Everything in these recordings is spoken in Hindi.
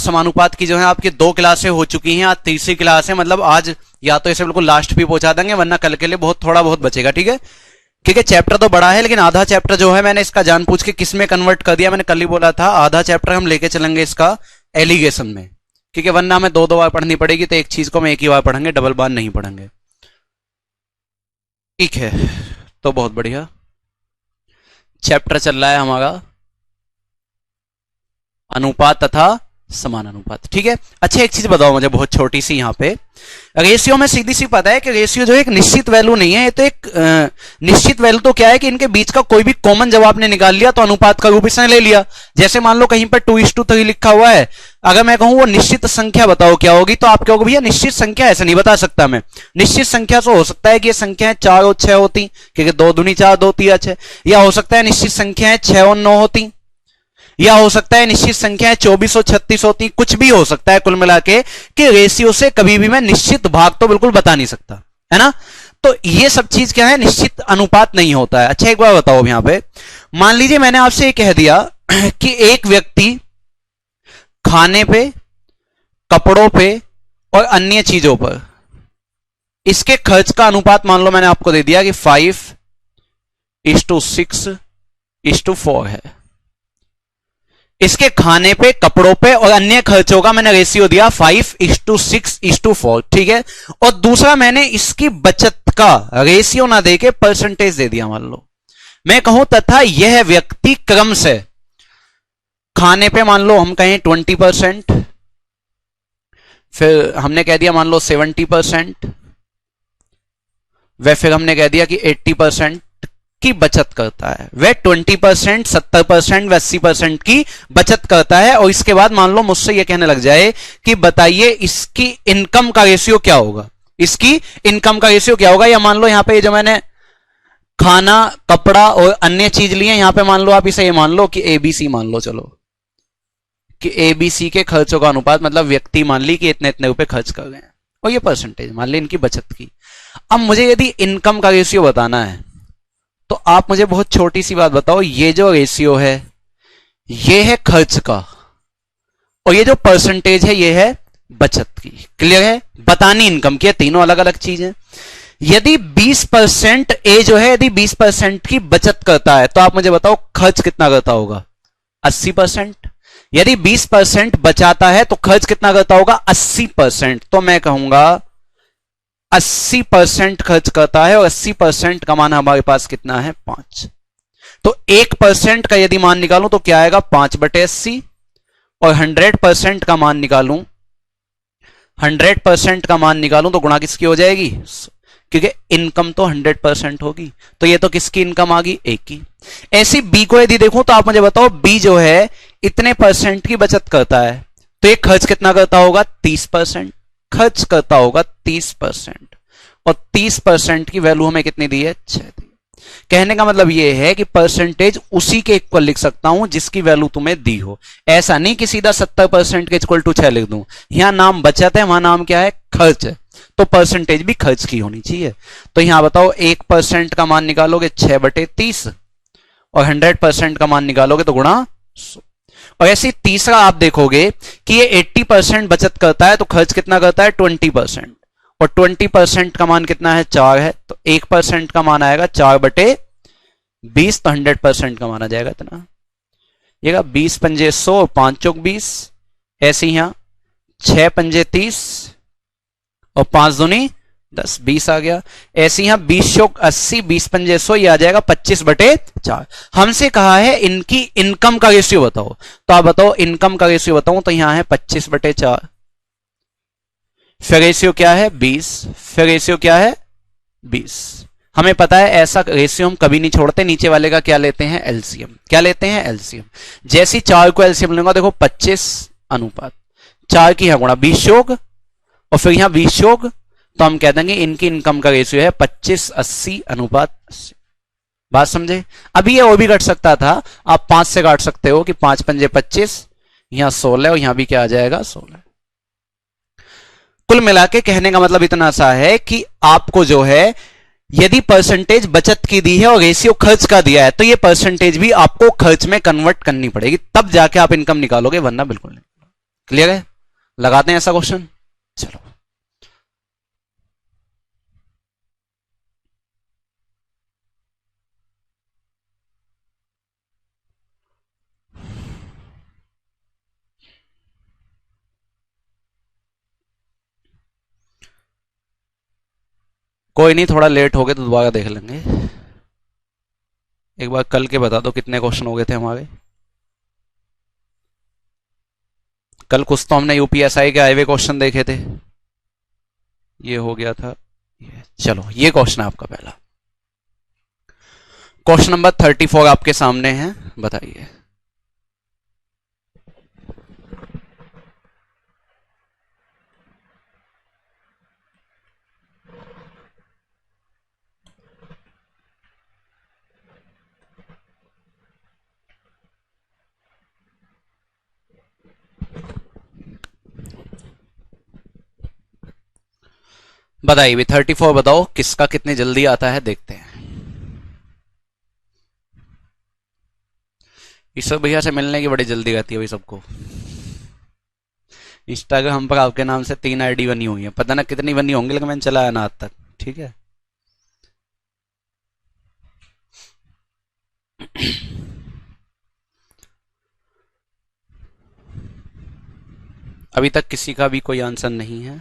समानुपात की जो है आपकी 2 क्लासें हो चुकी हैं, आज तीसरी क्लास है, मतलब आज या तो इसे बिल्कुल लास्ट पे पहुंचा देंगे वरना कल के लिए थोड़ा बहुत बचेगा, ठीक है। क्योंकि चैप्टर तो बड़ा है लेकिन आधा चैप्टर जो है मैंने इसका जानबूझ के किस में कन्वर्ट कर दिया, मैंने कल ही बोला था आधा चैप्टर हम लेके चलेंगे इसका एलिगेशन में, क्योंकि वरना हमें 2 बार पढ़नी पड़ेगी, तो एक चीज को हम एक ही बार पढ़ेंगे, डबल बार नहीं पढ़ेंगे, ठीक है। तो बहुत बढ़िया चैप्टर चल रहा है हमारा अनुपात तथा समान अनुपात, ठीक है। अच्छा एक चीज बताओ मुझे बहुत छोटी सी, यहाँ पे रेशियो में सीधी सी पता है कि रेशियो जो है एक निश्चित वैल्यू नहीं है, ये तो एक निश्चित वैल्यू तो क्या है कि इनके बीच का कोई भी कॉमन जब आपने निकाल लिया तो अनुपात का रूप इसने ले लिया। जैसे मान लो कहीं पर 2:3 लिखा हुआ है, अगर मैं कहूं वो निश्चित संख्या बताओ क्या होगी, तो आप कहोगे भैया निश्चित संख्या ऐसे नहीं बता सकता मैं। निश्चित संख्या तो हो सकता है कि ये संख्याएं 4 और 6 होती, क्योंकि 2 दूनी 4 2 3 6, या हो सकता है निश्चित संख्याएं 6 और 9 होती, या हो सकता है निश्चित संख्याएं 24 और 36 होती, कुछ भी हो सकता है। कुल मिला के कि रेशियो से कभी भी मैं निश्चित भाग तो बिल्कुल बता नहीं सकता, है ना। तो ये सब चीज क्या है, निश्चित अनुपात नहीं होता है। अच्छा एक बार बताओ यहां पे, मान लीजिए मैंने आपसे ये कह दिया कि एक व्यक्ति खाने पे, कपड़ों पे और अन्य चीजों पर इसके खर्च का अनुपात मान लो मैंने आपको दे दिया कि 5:6:4 है। इसके खाने पे, कपड़ों पे और अन्य खर्चों का मैंने रेशियो दिया 5:6:4, ठीक है। और दूसरा मैंने इसकी बचत का रेशियो ना देके परसेंटेज दे दिया। मान लो मैं कहूं तथा यह व्यक्ति क्रम से खाने पे मान लो हम कहें 20%, फिर हमने कह दिया मान लो 70%, वह फिर हमने कह दिया कि 80% की बचत करता है। वह 20%, 70% व 80% की बचत करता है। और इसके बाद मान लो मुझसे यह कहने लग जाए कि बताइए इसकी इनकम का रेशियो क्या होगा, इसकी इनकम का रेशियो क्या होगा। या मान लो यहां पे जो मैंने खाना, कपड़ा और अन्य चीज लिए, यहां पे मान लो आप इसे ये मान लो कि ABC मान लो, चलो कि ABC के खर्चों का अनुपात, मतलब व्यक्ति मान ली कि इतने इतने रुपए खर्च कर रहे हैं और ये परसेंटेज मान ली इनकी बचत की। अब मुझे यदि इनकम का रेशियो बताना है तो आप मुझे बहुत छोटी सी बात बताओ, ये जो रेशियो है ये है खर्च का और ये जो परसेंटेज है ये है बचत की। क्लियर है, बतानी इनकम की, तीनों अलग अलग चीज है। यदि 20% ए जो है यदि 20% की बचत करता है तो आप मुझे बताओ खर्च कितना करता होगा, 80%। यदि 20% बचाता है तो खर्च कितना करता होगा, 80%। तो मैं कहूंगा 80% खर्च करता है और 80% का मान हमारे पास कितना है, 5। तो 1% का यदि मान निकालूं तो क्या आएगा, 5/80। और 100% का मान निकालूं, 100% का मान निकालूं तो गुणा किसकी हो जाएगी, क्योंकि इनकम तो 100% होगी। तो ये तो किसकी इनकम आ गई, A की। ऐसी B को यदि देखूं तो आप मुझे बताओ B जो है इतने परसेंट की बचत करता है तो ये खर्च कितना करता होगा, 30% खर्च करता होगा, 30%। और 30% की वैल्यू हमें कितनी दी है, 6 दी। कहने का मतलब यह है कि परसेंटेज उसी के इक्वल लिख सकता हूं जिसकी वैल्यू तुम्हें दी हो। ऐसा नहीं कि सीधा 70% के इक्वल टू 6 लिख दूं। यहां नाम बचत है, वहां नाम क्या है, खर्च है, तो परसेंटेज भी खर्च की होनी चाहिए। तो यहां बताओ 1% का मान निकालोगे 6/30 और 100% का मान निकालोगे तो गुणा 100। और ऐसे तीसरा आप देखोगे कि ये 80% बचत करता है तो खर्च कितना करता है, 20%। और 20% का मान कितना है, 4 है। तो 1% का मान आएगा 4/20, तो 100% का मान आ जाएगा इतना। ये 20 पंजे 100 और 5 चौक 20। ऐसे ही यहां 6 पंजे 30 और 5 दूनी 10, 20 आ गया। ऐसे यहां 20 चौक 80, 20 पंजे 100, ये आ जाएगा 25/4। हमसे कहा है इनकी इनकम का रेशियो बताओ, तो आप बताओ इनकम का रेशियो बताऊं तो यहां है 25/4। फिर रेशियो क्या है, 20। फिर रेशियो क्या है, 20। हमें पता है ऐसा रेशियो हम कभी नहीं छोड़ते। नीचे वाले का क्या लेते हैं, एलसीएम। क्या लेते हैं, एलसीएम। जैसी 4 को एलसीएम लूंगा, देखो 25 अनुपात 4 की है गुणा 20 चौक और फिर यहां 20 चौक, तो हम कह देंगे इनकी इनकम का रेशियो है 25:80:80। बात समझे। अभी ये और भी घट सकता था, आप 5 से काट सकते हो कि 5 पंजे 25, यहां 16 और यहां भी क्या आ जाएगा, 16। कुल मिला के कहने का मतलब इतना सा है कि आपको जो है यदि परसेंटेज बचत की दी है और रेशियो खर्च का दिया है तो ये परसेंटेज भी आपको खर्च में कन्वर्ट करनी पड़ेगी, तब जाके आप इनकम निकालोगे, वरना बिल्कुल नहीं। क्लियर है? लगाते हैं ऐसा क्वेश्चन, चलो। कोई नहीं, थोड़ा लेट हो गए तो दोबारा देख लेंगे। एक बार कल के बता दो कितने क्वेश्चन हो गए थे हमारे कल। कुछ तो हमने यूपीएसआई के आए हुए क्वेश्चन देखे थे, ये हो गया था ये। चलो ये क्वेश्चन है आपका पहला, क्वेश्चन नंबर 34 आपके सामने है, बताइए। बताइए भी 34 बताओ, किसका कितनी जल्दी आता है, देखते हैं। ईश्वर भैया से मिलने की बड़ी जल्दी रहती है भाई सबको। इंस्टाग्राम पर आपके नाम से 3 आईडी बनी हुई है, पता ना कितनी बनी होंगी, लेकिन मैंने चलाया ना आज तक। ठीक है अभी तक किसी का भी कोई आंसर नहीं है।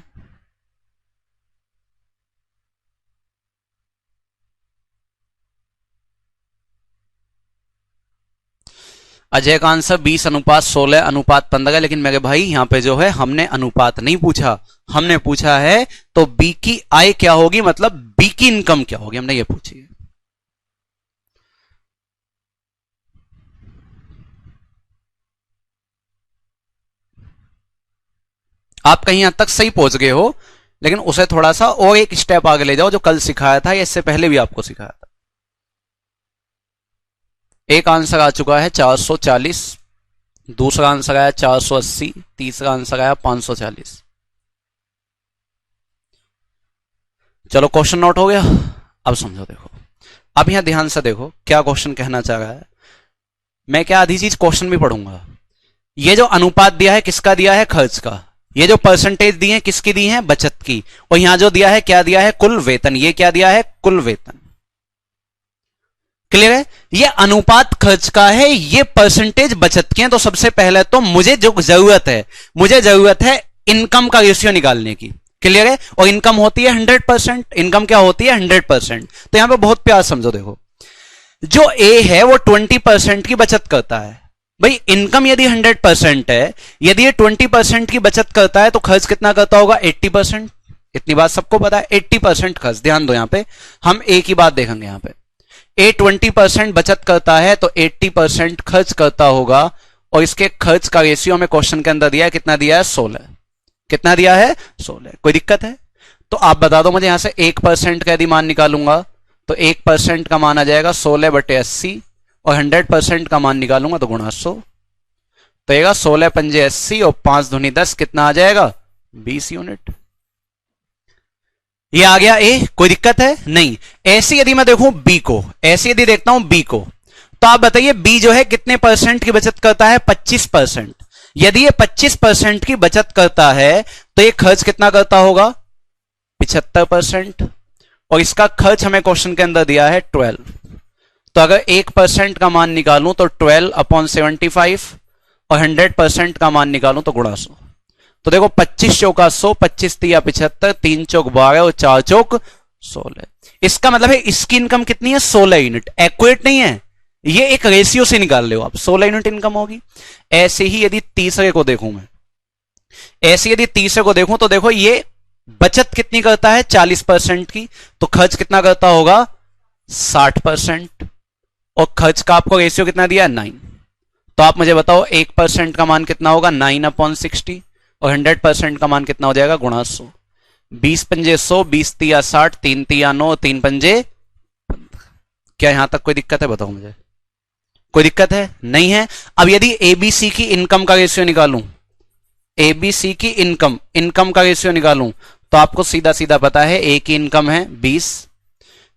अजय का आंसर 20:16:15, लेकिन मेरे भाई यहां पे जो है हमने अनुपात नहीं पूछा, हमने पूछा है तो बी की आय क्या होगी, मतलब बी की इनकम क्या होगी, हमने ये पूछी है। आप कहीं हद तक सही पहुंच गए हो, लेकिन उसे थोड़ा सा और एक स्टेप आगे ले जाओ, जो कल सिखाया था या इससे पहले भी आपको सिखाया था। एक आंसर आ चुका है 440, दूसरा आंसर आया 480, तीसरा आंसर आया 540। चलो क्वेश्चन नोट हो गया, अब समझो। देखो अब यहां ध्यान से देखो क्या क्वेश्चन कहना चाह रहा है। मैं क्या आधी चीज क्वेश्चन भी पढ़ूंगा। ये जो अनुपात दिया है किसका दिया है, खर्च का। ये जो परसेंटेज दी है किसकी दी है, बचत की। और यहां जो दिया है क्या दिया है, कुल वेतन। ये क्या दिया है, कुल वेतन। क्लियर है? ये अनुपात खर्च का है, ये परसेंटेज बचत की है। तो सबसे पहले तो मुझे जो जरूरत है, मुझे जरूरत है इनकम का रेशियो निकालने की। क्लियर है? और इनकम होती है 100%। इनकम क्या होती है, 100%। तो यहां पे बहुत प्यार समझो। देखो जो ए है वो 20% की बचत करता है। भाई इनकम यदि 100% है, यदि ये 20% की बचत करता है, तो खर्च कितना करता होगा, 80%। इतनी बात सबको पता है, 80% खर्च। ध्यान दो, यहां पे हम ए की बात देखेंगे। यहां पे ए 20% बचत करता है तो 80% खर्च करता होगा। और इसके खर्च का रेशियो हमें क्वेश्चन के अंदर दिया है, कितना दिया है, 16। कितना दिया है, 16। कोई दिक्कत है तो आप बता दो मुझे। यहां से 1% का यदि मान निकालूंगा तो 1% का मान आ जाएगा 16/80, और 100% का मान निकालूंगा तो गुणा 100। तो आएगा 16 पंजे 80 और 5 दूनी 10, कितना आ जाएगा, 20 यूनिट। ये आ गया ए, कोई दिक्कत है नहीं। ऐसी यदि मैं देखूं बी को, ऐसी यदि देखता हूं बी को, तो आप बताइए बी जो है कितने परसेंट की बचत करता है, 25%। यदि ये 25% की बचत करता है तो ये खर्च कितना करता होगा, 75%। और इसका खर्च हमें क्वेश्चन के अंदर दिया है 12। तो अगर 1% का मान निकालूं तो 12/75, और 100% का मान निकालूं तो गुणा 100। तो देखो 25 चौका 100, 25 तिया 75, 3 चौक 12 और 4 चौक 16। इसका मतलब है इसकी इनकम कितनी है, 16 यूनिट। एक्यूरेट नहीं है, ये एक रेशियो से निकाल ले आप, 16 यूनिट इनकम होगी। ऐसे ही यदि तीसरे को देखूं मैं, ऐसे यदि तीसरे को देखूं तो देखो ये बचत कितनी करता है, 40% की। तो खर्च कितना करता होगा, 60%। और खर्च का आपको रेशियो कितना दिया है, 9। तो आप मुझे बताओ 1% का मान कितना होगा, 9/60। और 100% का मान कितना हो जाएगा, गुणा 100। 20 पंजे 100, 20 तिया 60, 3 तिया 9, 3 पंजे 15। क्या यहां तक कोई दिक्कत है, बताओ मुझे। कोई दिक्कत है, नहीं है। अब यदि एबीसी की इनकम का रेशियो निकालूं, एबीसी की इनकम का रेशियो निकालूं, तो आपको सीधा सीधा पता है ए की इनकम है 20,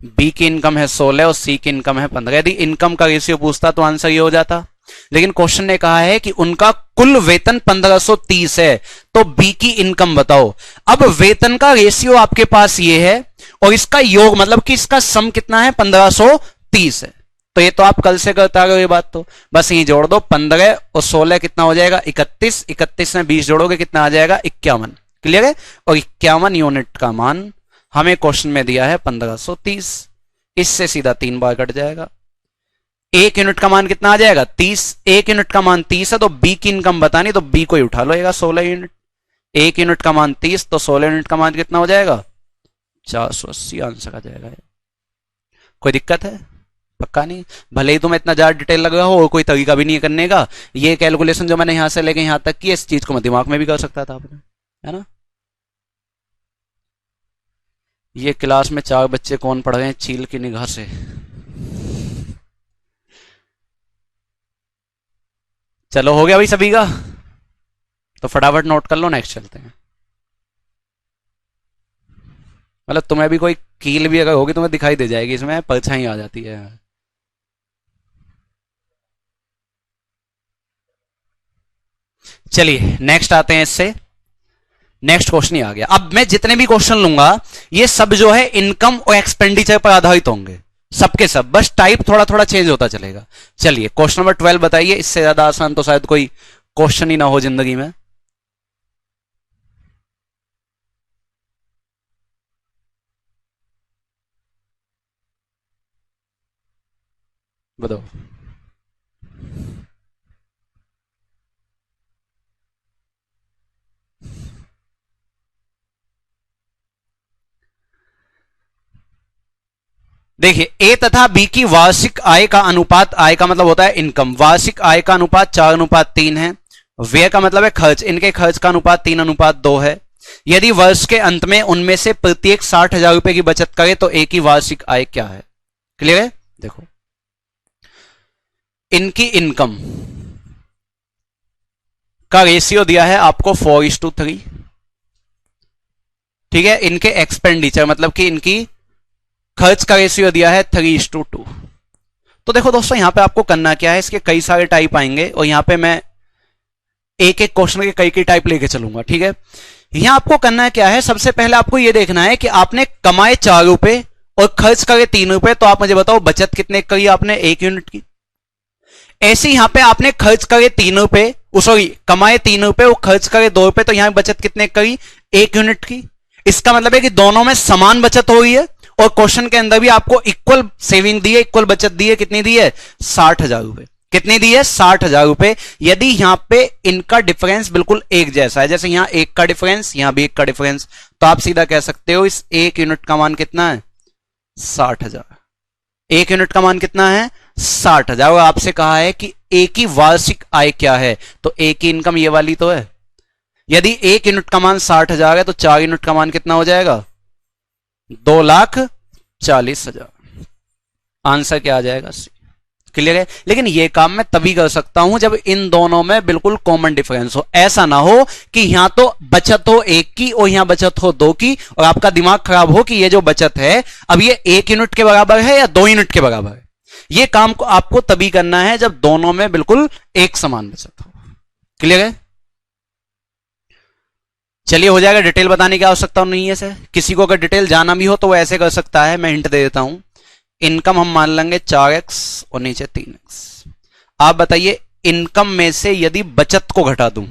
बी की इनकम है 16 और सी की इनकम है 15। यदि इनकम का रेशियो पूछता तो आंसर ये हो जाता। लेकिन क्वेश्चन ने कहा है कि उनका कुल वेतन 1530 है, तो बी की इनकम बताओ। अब वेतन का रेशियो आपके पास ये है और इसका योग मतलब कि इसका सम कितना है 1530 है, तो ये तो आप कल से करते आ रहे हो ये बात, तो बस यही जोड़ दो 15 और 16 कितना हो जाएगा 31, 31 में 20 जोड़ोगे कितना आ जाएगा 51। क्लियर है? और 51 यूनिट का मान हमें क्वेश्चन में दिया है 1530, इससे सीधा 3 बार कट जाएगा। 1 यूनिट का मान कितना आ जाएगा 30, 1 यूनिट का मान 30 है, तो बी की इनकम बतानी, तो बी को ही उठा लो 16 यूनिट। 1 यूनिट का मान 30, तो 16 यूनिट का मान कितना हो जाएगा 480 आंसर आ जाएगा। कोई दिक्कत है? पक्का नहीं? भले ही तुम्हें इतना ज्यादा डिटेल लग रहा हो और कोई तरीका भी नहीं है करने का, ये कैलकुलेशन जो मैंने यहां से लेके यहां तक की, इस चीज को मैं दिमाग में भी कर सकता था आपने, है ना। ये क्लास में 4 बच्चे कौन पढ़ रहे हैं चील की निगाह से? चलो हो गया भाई सभी का, तो फटाफट नोट कर लो, नेक्स्ट चलते हैं। मतलब तुम्हें भी कोई कील भी अगर होगी तुम्हें दिखाई दे जाएगी, इसमें परछाई आ जाती है। चलिए नेक्स्ट आते हैं, इससे नेक्स्ट क्वेश्चन ही आ गया। अब मैं जितने भी क्वेश्चन लूंगा ये सब जो है इनकम और एक्सपेंडिचर पर आधारित होंगे, सबके सब, बस टाइप थोड़ा थोड़ा चेंज होता चलेगा। चलिए क्वेश्चन नंबर 12 बताइए, इससे ज्यादा आसान तो शायद कोई क्वेश्चन ही ना हो जिंदगी में। बताओ। देखिए ए तथा बी की वार्षिक आय का अनुपात, आय का मतलब होता है इनकम, वार्षिक आय का अनुपात 4:3 है। व्यय का मतलब है खर्च, इनके खर्च का अनुपात 3:2 है। यदि वर्ष के अंत में उनमें से प्रत्येक 60,000 रुपए की बचत करे तो ए की वार्षिक आय क्या है? क्लियर है? देखो इनकी इनकम का रेशियो दिया है आपको 4:3, ठीक है। इनके एक्सपेंडिचर मतलब कि इनकी खर्च का रेशियो दिया है 3:2। तो देखो दोस्तों यहां पे आपको करना क्या है, इसके कई सारे टाइप आएंगे और यहां पे मैं एक एक क्वेश्चन के कई कई टाइप लेके चलूंगा, ठीक है। यहां आपको करना क्या है, सबसे पहले आपको यह देखना है कि आपने कमाए 4 रुपए और खर्च करे 3 रुपए, तो आप मुझे बताओ बचत कितने करी आपने 1 यूनिट की। ऐसे यहां पे आपने खर्च करे 3 रुपए, सॉरी कमाए 3 रुपए और खर्च करे 2 रुपए, तो यहां बचत कितने करी 1 यूनिट की। इसका मतलब है कि दोनों में समान बचत हो रही है और क्वेश्चन के अंदर भी आपको इक्वल सेविंग दी है, इक्वल बचत दी है। कितनी दी है 60,000 रुपए। कितनी दी है 60,000 रुपए। यदि यहां पे इनका डिफरेंस बिल्कुल एक जैसा है, जैसे यहां 1 का डिफरेंस यहां भी 1 का डिफरेंस, तो आप सीधा कह सकते हो इस 1 यूनिट का मान कितना है 60,000। 1 यूनिट का मान कितना है 60,000। और आपसे कहा है कि ए की वार्षिक आय क्या है, तो ए की इनकम ये वाली तो है। यदि 1 यूनिट का मान 60,000 है तो 4 यूनिट का मान कितना हो जाएगा 2,40,000। आंसर क्या आ जाएगा सी। क्लियर है? लेकिन यह काम मैं तभी कर सकता हूं जब इन दोनों में बिल्कुल कॉमन डिफरेंस हो। ऐसा ना हो कि यहां तो बचत हो 1 की और यहां बचत हो 2 की और आपका दिमाग खराब हो कि यह जो बचत है अब ये 1 यूनिट के बराबर है या 2 यूनिट के बराबर है। यह काम को आपको तभी करना है जब दोनों में बिल्कुल एक समान बचत हो। क्लियर है? चलिए हो जाएगा। डिटेल बताने की आवश्यकता नहीं है सर, किसी को अगर डिटेल जाना भी हो तो वो ऐसे कर सकता है। मैं हिंट दे देता हूं। इनकम हम मान लेंगे 4x और नीचे 3x। आप बताइए इनकम में से यदि बचत को घटा दूं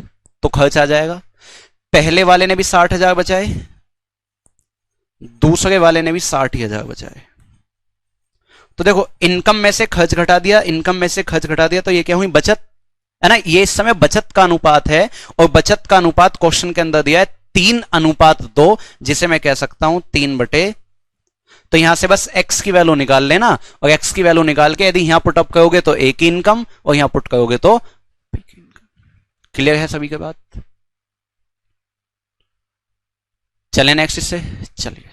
तो खर्च आ जाएगा। पहले वाले ने भी 60,000 बचाए, दूसरे वाले ने भी 60,000 बचाए। तो देखो इनकम में से खर्च घटा दिया, इनकम में से खर्च घटा दिया, तो ये क्या हुई बचत, है ना। ये इस समय बचत का अनुपात है और बचत का अनुपात क्वेश्चन के अंदर दिया है 3:2, जिसे मैं कह सकता हूं 3/। तो यहां से बस x की वैल्यू निकाल लेना और x की वैल्यू निकाल के यदि यहां पुटअप करोगे तो a की इनकम और यहां पुट करोगे तो b की इनकम। क्लियर है सभी के बात? चले नेक्स्ट इससे। चलिए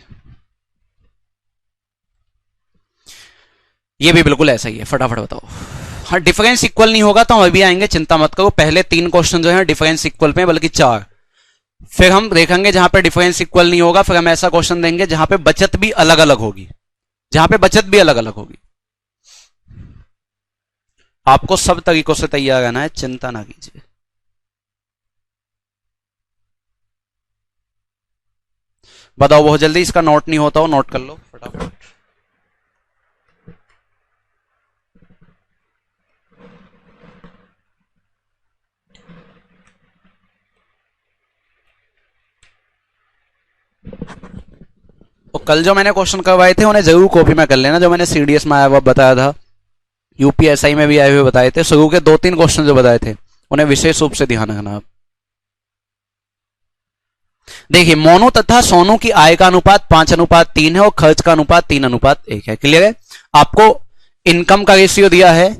ये भी बिल्कुल ऐसा ही है, फटाफट बताओ। हाँ डिफरेंस इक्वल नहीं होगा तो हम अभी आएंगे, चिंता मत करो। पहले 3 क्वेश्चन जो है डिफरेंस इक्वल पे, बल्कि 4, फिर हम देखेंगे जहां पे डिफरेंस इक्वल नहीं होगा, फिर हम ऐसा क्वेश्चन देंगे जहां पे बचत भी अलग अलग होगी, जहां पे बचत भी अलग अलग होगी। आपको सब तरीकों से तैयार रहना है, चिंता ना कीजिए। बताओ बहुत जल्दी, इसका नोट नहीं होता हो नोट कर लो फटाफट। तो कल जो मैंने क्वेश्चन करवाए थे उन्हें जरूर कॉपी में कर लेना, जो मैंने सीडीएस में आया हुआ बताया था, यूपीएसआई में भी आए हुए बताए थे, शुरू के 2-3 क्वेश्चन जो बताए थे उन्हें विशेष रूप से ध्यान रखना आप। देखिए मोनू तथा सोनू की आय का अनुपात 5:3 है और खर्च का अनुपात 3:1 है। क्लियर है? आपको इनकम का रेशियो दिया है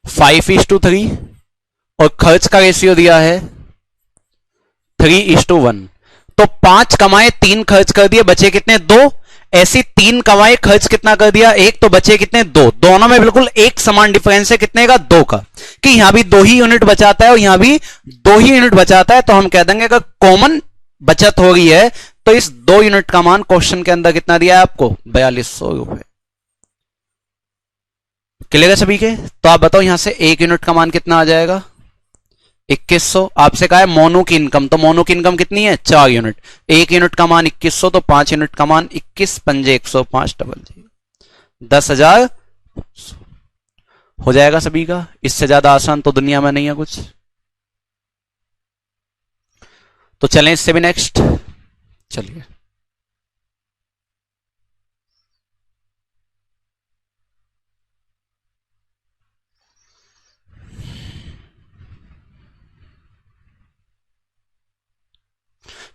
5:3 और खर्च का रेशियो दिया है 3:1। तो 5 कमाए 3 खर्च कर दिए, बचे कितने? 2। ऐसी 3 कमाए खर्च कितना कर दिया? 1, तो बचे कितने? 2। दोनों में बिल्कुल एक समान डिफरेंस है, कितने का? 2 का, कि यहां भी 2 ही यूनिट बचाता है और यहां भी 2 ही यूनिट बचाता है। तो हम कह देंगे अगर कॉमन बचत हो रही है तो इस 2 यूनिट का मान क्वेश्चन के अंदर कितना दिया है आपको? 4200 रुपए। क्लियर है सभी के? तो आप बताओ यहां से 1 यूनिट का मान कितना आ जाएगा? 2100। आपसे कहा है मोनू की इनकम, तो मोनू की इनकम कितनी है? 4 यूनिट। 1 यूनिट का मान 2100, तो 5 यूनिट का मान 21 पंजे 105 डबल 10,000 हो जाएगा सभी का। इससे ज्यादा आसान तो दुनिया में नहीं है कुछ। तो चलें इससे भी नेक्स्ट। चलिए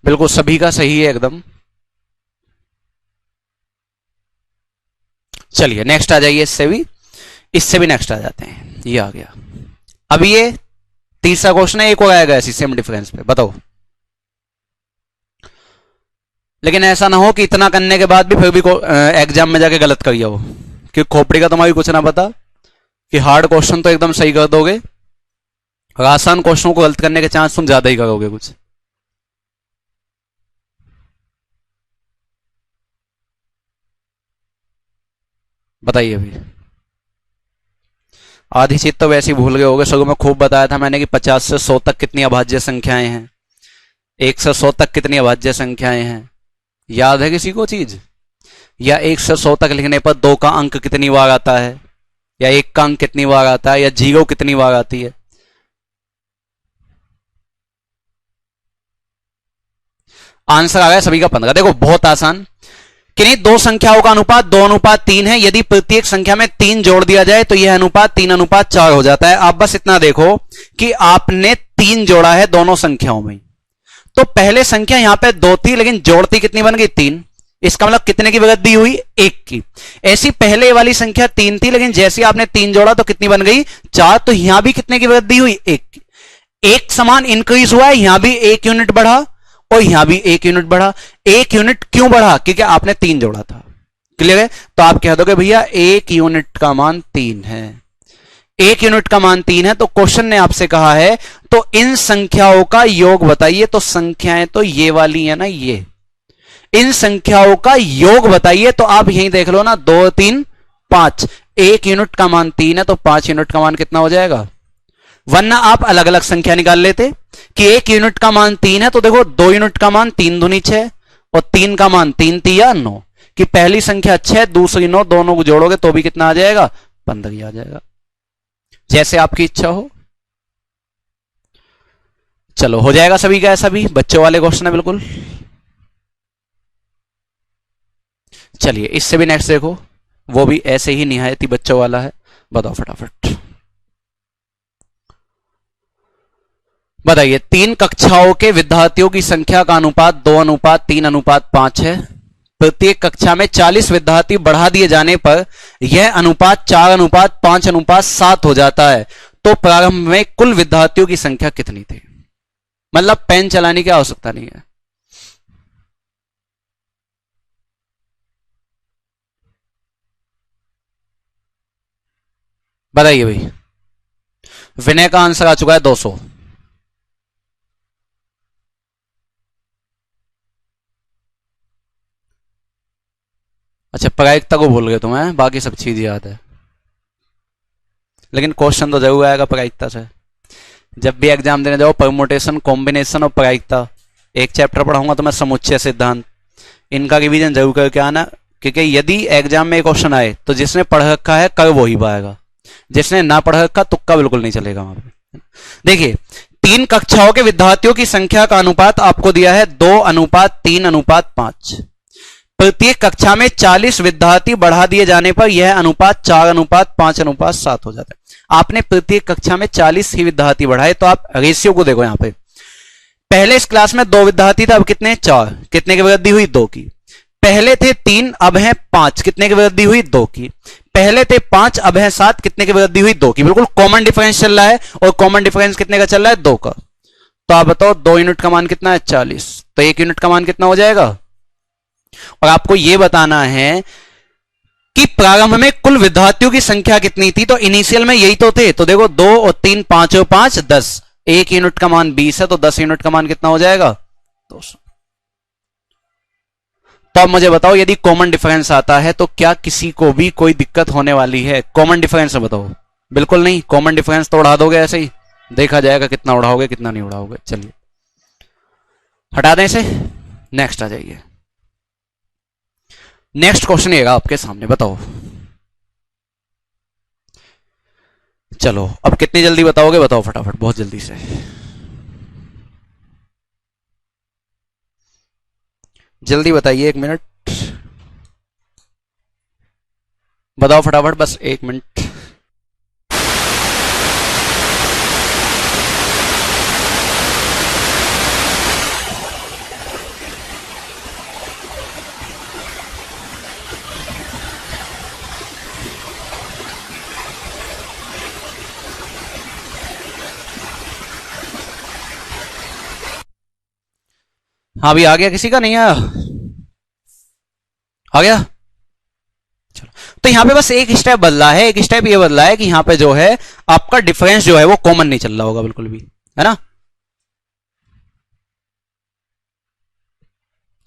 बिल्कुल सभी का सही है एकदम। चलिए नेक्स्ट आ जाइए, इससे भी नेक्स्ट आ जाते हैं। ये आ गया। अब ये तीसरा क्वेश्चन है, एक और आएगा ऐसी सेम डिफरेंस पे। बताओ, लेकिन ऐसा ना हो कि इतना करने के बाद भी फिर भी एग्जाम में जाके गलत कर जाओ, क्योंकि खोपड़ी का तुम्हारी कुछ ना पता कि हार्ड क्वेश्चन तो एकदम सही कर दोगे और आसान क्वेश्चनों को गलत करने के चांस तुम ज्यादा ही करोगे कुछ। बताइए अभी। आधी चीज तो वैसे ही भूल गए होगे, शुरू में खूब बताया था मैंने कि 50 से 100 तक कितनी अभाज्य संख्याएं हैं, 1 से 100 तक कितनी अभाज्य संख्याएं हैं। याद है किसी को चीज? या 1 से 100 तक लिखने पर 2 का अंक कितनी बार आता है, या 1 का अंक कितनी बार आता है, या 0 कितनी बार आती है। आंसर आ गया सभी का 15। देखो बहुत आसान, किन्हीं दो संख्याओं का अनुपात 2:3 है। यदि प्रत्येक संख्या में 3 जोड़ दिया जाए तो यह अनुपात 3:4 हो जाता है। आप बस इतना देखो कि आपने 3 जोड़ा है दोनों संख्याओं में। तो पहले संख्या यहां पे 2 थी, लेकिन जोड़ती कितनी बन गई? 3। इसका मतलब कितने की वृद्धि हुई? 1 की। ऐसी पहले वाली संख्या 3 थी, लेकिन जैसे ही आपने 3 जोड़ा तो कितनी बन गई? 4। तो यहां भी कितने की वृद्धि हुई? 1 की। एक समान इंक्रीज हुआ है, यहां भी 1 यूनिट बढ़ा और यहां भी 1 यूनिट बढ़ा। 1 यूनिट क्यों बढ़ा? क्योंकि आपने 3 जोड़ा था। क्लियर है? तो आप कह दोगे भैया 1 यूनिट का मान 3 है। 1 यूनिट का मान 3 है, तो क्वेश्चन ने आपसे कहा है तो इन संख्याओं का योग बताइए। तो संख्याएं तो ये वाली है ना, ये इन संख्याओं का योग बताइए। तो आप यहीं देख लो ना, 2 3 5। 1 यूनिट का मान 3 है, तो 5 यूनिट का मान कितना हो जाएगा? वरना आप अलग अलग संख्या निकाल लेते कि 1 यूनिट का मान 3 है, तो देखो 2 यूनिट का मान 3 दूनी 6 और 3 का मान 3 तिया 9, कि पहली संख्या 6 दूसरी 9, दोनों को जोड़ोगे तो भी कितना आ जाएगा? 15 आ जाएगा। जैसे आपकी इच्छा हो। चलो हो जाएगा सभी का। ऐसा भी बच्चों वाले क्वेश्चन है बिल्कुल। चलिए इससे भी नेक्स्ट देखो, वो भी ऐसे ही निहायत ही बच्चों वाला है। बताओ फटाफट। बताइए 3 कक्षाओं के विद्यार्थियों की संख्या का अनुपात 2:3:5 है। प्रत्येक कक्षा में 40 विद्यार्थी बढ़ा दिए जाने पर यह अनुपात 4:5:7 हो जाता है। तो प्रारंभ में कुल विद्यार्थियों की संख्या कितनी थी? मतलब पेन चलाने की आवश्यकता नहीं है। बताइए भाई। विनय का आंसर आ चुका है 200। अच्छा प्रायिकता को भूल गए तुम, बाकी सब चीज याद है। लेकिन क्वेश्चन तो जरूर आएगा प्रायिकता से। जब भी एग्जाम देने जाओ परमुटेशन, कॉम्बिनेशन और प्रायिकता, एक चैप्टर पढ़ाऊंगा तो मैं समुच्चय सिद्धांत, इनका रिवीजन जरूर करके आना, क्योंकि यदि एग्जाम में क्वेश्चन आए तो जिसने पढ़ रखा है कर वो ही पाएगा, जिसने ना पढ़ रखा तुक्का बिल्कुल नहीं चलेगा वहां पे। देखिए 3 कक्षाओं के विद्यार्थियों की संख्या का अनुपात आपको दिया है 2:3:5। प्रत्येक कक्षा में 40 विद्यार्थी बढ़ा दिए जाने पर यह अनुपात 4:5:7 हो जाता है। आपने प्रत्येक कक्षा में 40 ही विद्यार्थी बढ़ाए, तो आप रेशियो को देखो यहां पे, पहले इस क्लास में 2 विद्यार्थी थे, अब कितने 4, कितने की वृद्धि हुई 2 की। पहले थे 3 अब हैं 5, कितने की वृद्धि हुई 2 की। पहले थे 5 अब हैं 7, कितने की वृद्धि हुई 2 की। बिल्कुल कॉमन डिफरेंस चल रहा है, और कॉमन डिफरेंस कितने का चल रहा है 2 का। तो आप बताओ 2 यूनिट का मान कितना है 40, तो 1 यूनिट का मान कितना हो जाएगा। और आपको यह बताना है कि प्रारंभ में कुल विद्यार्थियों की संख्या कितनी थी, तो इनिशियल में यही तो थे। तो देखो 2 और 3 5 और 5 10, 1 यूनिट का मान 20 है, तो 10 यूनिट का मान कितना हो जाएगा 200। तो अब मुझे बताओ यदि कॉमन डिफरेंस आता है तो क्या किसी को भी कोई दिक्कत होने वाली है। कॉमन डिफरेंस बताओ, बिल्कुल नहीं। कॉमन डिफरेंस तो उड़ा दोगे ऐसे ही, देखा जाएगा कितना उड़ाओगे कितना नहीं उड़ाओगे। चलिए हटा दें इसे, नेक्स्ट आ जाइए। नेक्स्ट क्वेश्चन ये आपके सामने, बताओ। चलो अब कितनी जल्दी बताओगे, बताओ फटाफट, बहुत जल्दी से। जल्दी बताइए, 1 मिनट बताओ फटाफट, बस 1 मिनट। हाँ अभी आ गया, किसी का नहीं आया, आ गया। चलो तो यहां पे बस एक स्टेप बदला है, एक स्टेप ये बदला है कि यहां पे जो है आपका डिफरेंस जो है वो कॉमन नहीं चल रहा होगा बिल्कुल भी, है ना।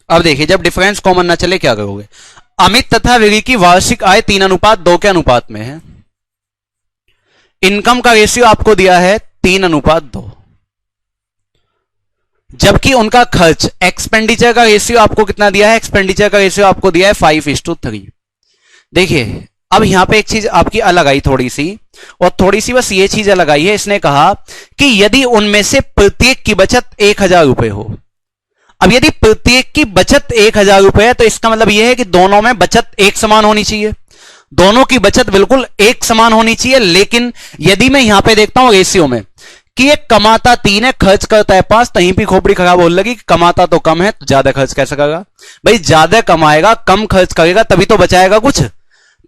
अब देखिए जब डिफरेंस कॉमन ना चले क्या करोगे। अमित तथा विरी की वार्षिक आय 3:2 के अनुपात में है। इनकम का रेशियो आपको दिया है 3:2, जबकि उनका खर्च एक्सपेंडिचर का रेशियो आपको कितना दिया है, एक्सपेंडिचर का रेशियो आपको दिया है 5:3। देखिए अब यहां पे एक चीज आपकी अलग आई थोड़ी सी, और थोड़ी सी बस ये चीज अलग आई है। इसने कहा कि यदि उनमें से प्रत्येक की बचत 1000 रुपए हो। अब यदि प्रत्येक की बचत 1000 रुपए है तो इसका मतलब यह है कि दोनों में बचत एक समान होनी चाहिए, दोनों की बचत बिल्कुल एक समान होनी चाहिए। लेकिन यदि मैं यहां पे देखता हूं रेशियो में कि एक कमाता 3 है, खर्च करता है 5, तो यहीं भी खोपड़ी खराब होने लगी। कमाता तो कम है तो ज्यादा खर्च कैसे करेगा भाई, ज्यादा कमाएगा कम खर्च करेगा तभी तो बचाएगा कुछ।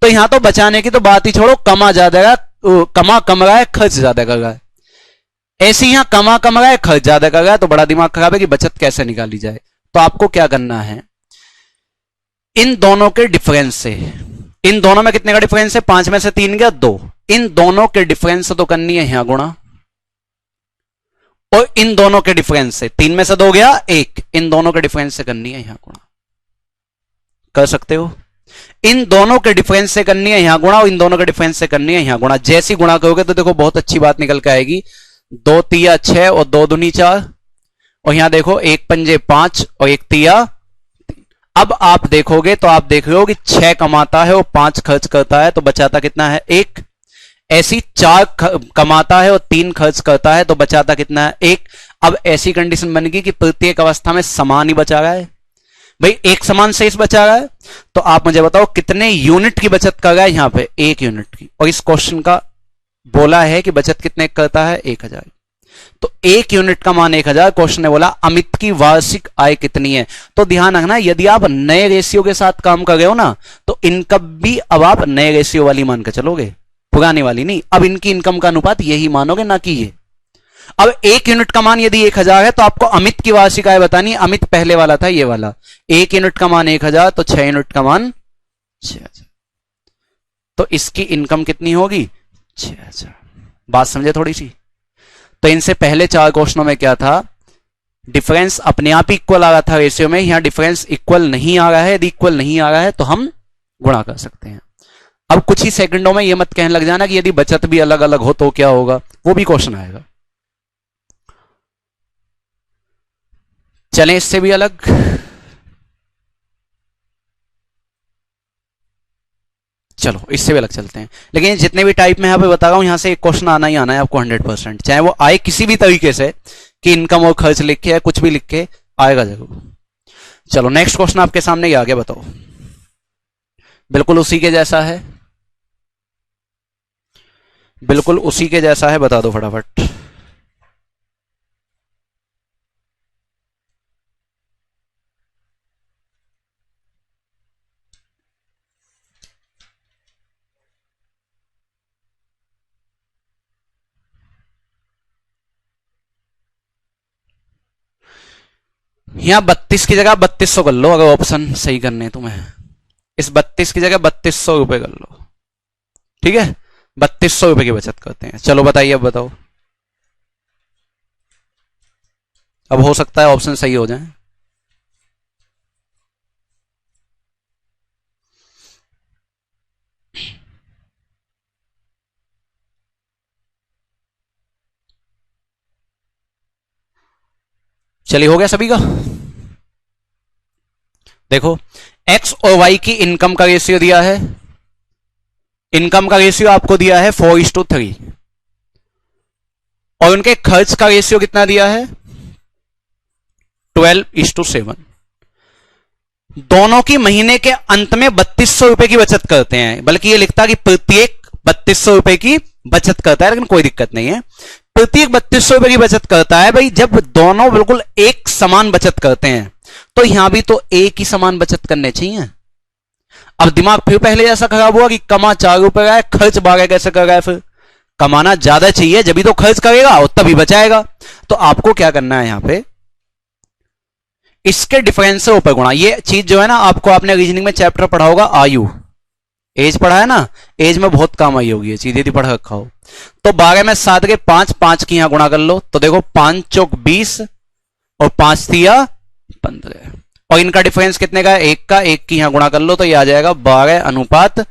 तो यहां तो बचाने की तो बात ही छोड़ो, कमा ज्यादा कमा कम रहा है, खर्च ज्यादा कर रहा है। ऐसे यहां कमा कम रहा है, खर्च ज्यादा कर रहा है, तो बड़ा दिमाग खराब है कि बचत कैसे निकाली जाए। तो आपको क्या करना है, इन दोनों के डिफरेंस से, इन दोनों में कितने का डिफरेंस है, 5 में से 3 गया 2, इन दोनों के डिफरेंस से तो करनी है यहां गुणा, और इन दोनों के डिफरेंस से 3 में से 2 गया 1, इन दोनों के डिफरेंस से करनी है यहां गुणा। कर सकते हो, इन दोनों के डिफरेंस से करनी है यहां गुणा, और इन दोनों के डिफरेंस से करनी है यहां गुणा। जैसी गुणा करोगे तो देखो बहुत अच्छी बात निकल के आएगी, 2 तिया 6 और 2 दूनी 4, और यहां देखो 1 पंजे 5 और 1 तिया। अब आप देखोगे तो आप देख रहे हो कि 6 कमाता है और 5 खर्च करता है, तो बचाता कितना है 1। ऐसी 4 कमाता है और 3 खर्च करता है, तो बचाता कितना है 1। अब ऐसी कंडीशन बन गई कि प्रत्येक अवस्था में समान ही बचा रहा है भाई, एक समान शेष बचा रहा है। तो आप मुझे बताओ कितने यूनिट की बचत कर रहा है यहां पे, 1 यूनिट की। और इस क्वेश्चन का बोला है कि बचत कितने करता है 1000, तो 1 यूनिट का मान 1000। क्वेश्चन ने बोला अमित की वार्षिक आय कितनी है। तो ध्यान रखना यदि आप नए रेशियो के साथ काम कर रहे हो ना, तो इनकम भी अब आप नए रेशियो वाली मान कर चलोगे, पुरानी वाली नहीं। अब इनकी इनकम का अनुपात यही मानोगे, ना कि ये। अब 1 यूनिट का मान यदि 1000 है तो आपको अमित की वार्षिक आय बतानी है। अमित पहले वाला था ये वाला, 1 यूनिट का मान 1000, तो 6 यूनिट का मान 6000, तो इसकी इनकम कितनी होगी 6000। बात समझे थोड़ी सी। तो इनसे पहले 4 क्वेश्चनों में क्या था, डिफरेंस अपने आप इक्वल आ रहा था रेशियो में, यहां डिफरेंस इक्वल नहीं आ रहा है। यदि इक्वल नहीं आ रहा है तो हम गुणा कर सकते हैं। अब कुछ ही सेकंडों में ये मत कहने लग जाना कि यदि बचत भी अलग अलग हो तो क्या होगा, वो भी क्वेश्चन आएगा। चलें इससे भी अलग। चलो इससे भी अलग चलते हैं, लेकिन जितने भी टाइप में यहाँ पे बता रहा हूं यहां से एक क्वेश्चन आना ही आना है आपको 100%, चाहे वो आए किसी भी तरीके से, कि इनकम और खर्च लिख के या कुछ भी लिख के, आएगा जरूर। चलो नेक्स्ट क्वेश्चन आपके सामने ये आ गया, बताओ। बिल्कुल उसी के जैसा है, बिल्कुल उसी के जैसा है, बता दो फटाफट। यहां 32 की जगह 3200 कर लो, अगर ऑप्शन सही करने हैं तुम्हें। इस 32 की जगह 3200 रुपए कर लो, ठीक है। 3200 रुपए की बचत करते हैं। चलो बताइए, अब बताओ। अब हो सकता है ऑप्शन सही हो जाए। चलिए, हो गया सभी का। देखो, एक्स और वाई की इनकम का रेशियो दिया है, इनकम का रेशियो आपको दिया है 4:3, और उनके खर्च का रेशियो कितना दिया है, 12:7। दोनों की महीने के अंत में 3200 रुपए की बचत करते हैं, बल्कि ये लिखता है कि प्रत्येक 3200 रुपए की बचत करता है, लेकिन कोई दिक्कत नहीं है, प्रत्येक 3200 रुपए की बचत करता है। भाई जब दोनों बिल्कुल एक समान बचत करते हैं तो यहां भी तो एक ही समान बचत करने चाहिए। अब दिमाग फिर पहले जैसा खराब हुआ कि कमा 4 रुपए रहा है, खर्च 12 कैसे कर रहा है। फिर कमाना ज्यादा चाहिए, जब भी तो खर्च करेगा और तभी बचाएगा। तो आपको क्या करना है यहां पे, इसके डिफरेंस से ऊपर गुणा। ये चीज जो है ना, आपको आपने रीजनिंग में चैप्टर पढ़ा होगा, आयु, एज पढ़ा है ना, एज में बहुत काम आई होगी ये चीज यदि पढ़ रखा हो। तो 12 में 7 के 5, 5 की यहां गुणा कर लो, तो देखो 5 चौक 20 और 5 दिया 15, और इनका डिफरेंस कितने का है, 1 का। 1 की यहां गुणा कर लो तो ये आ जाएगा 12:7।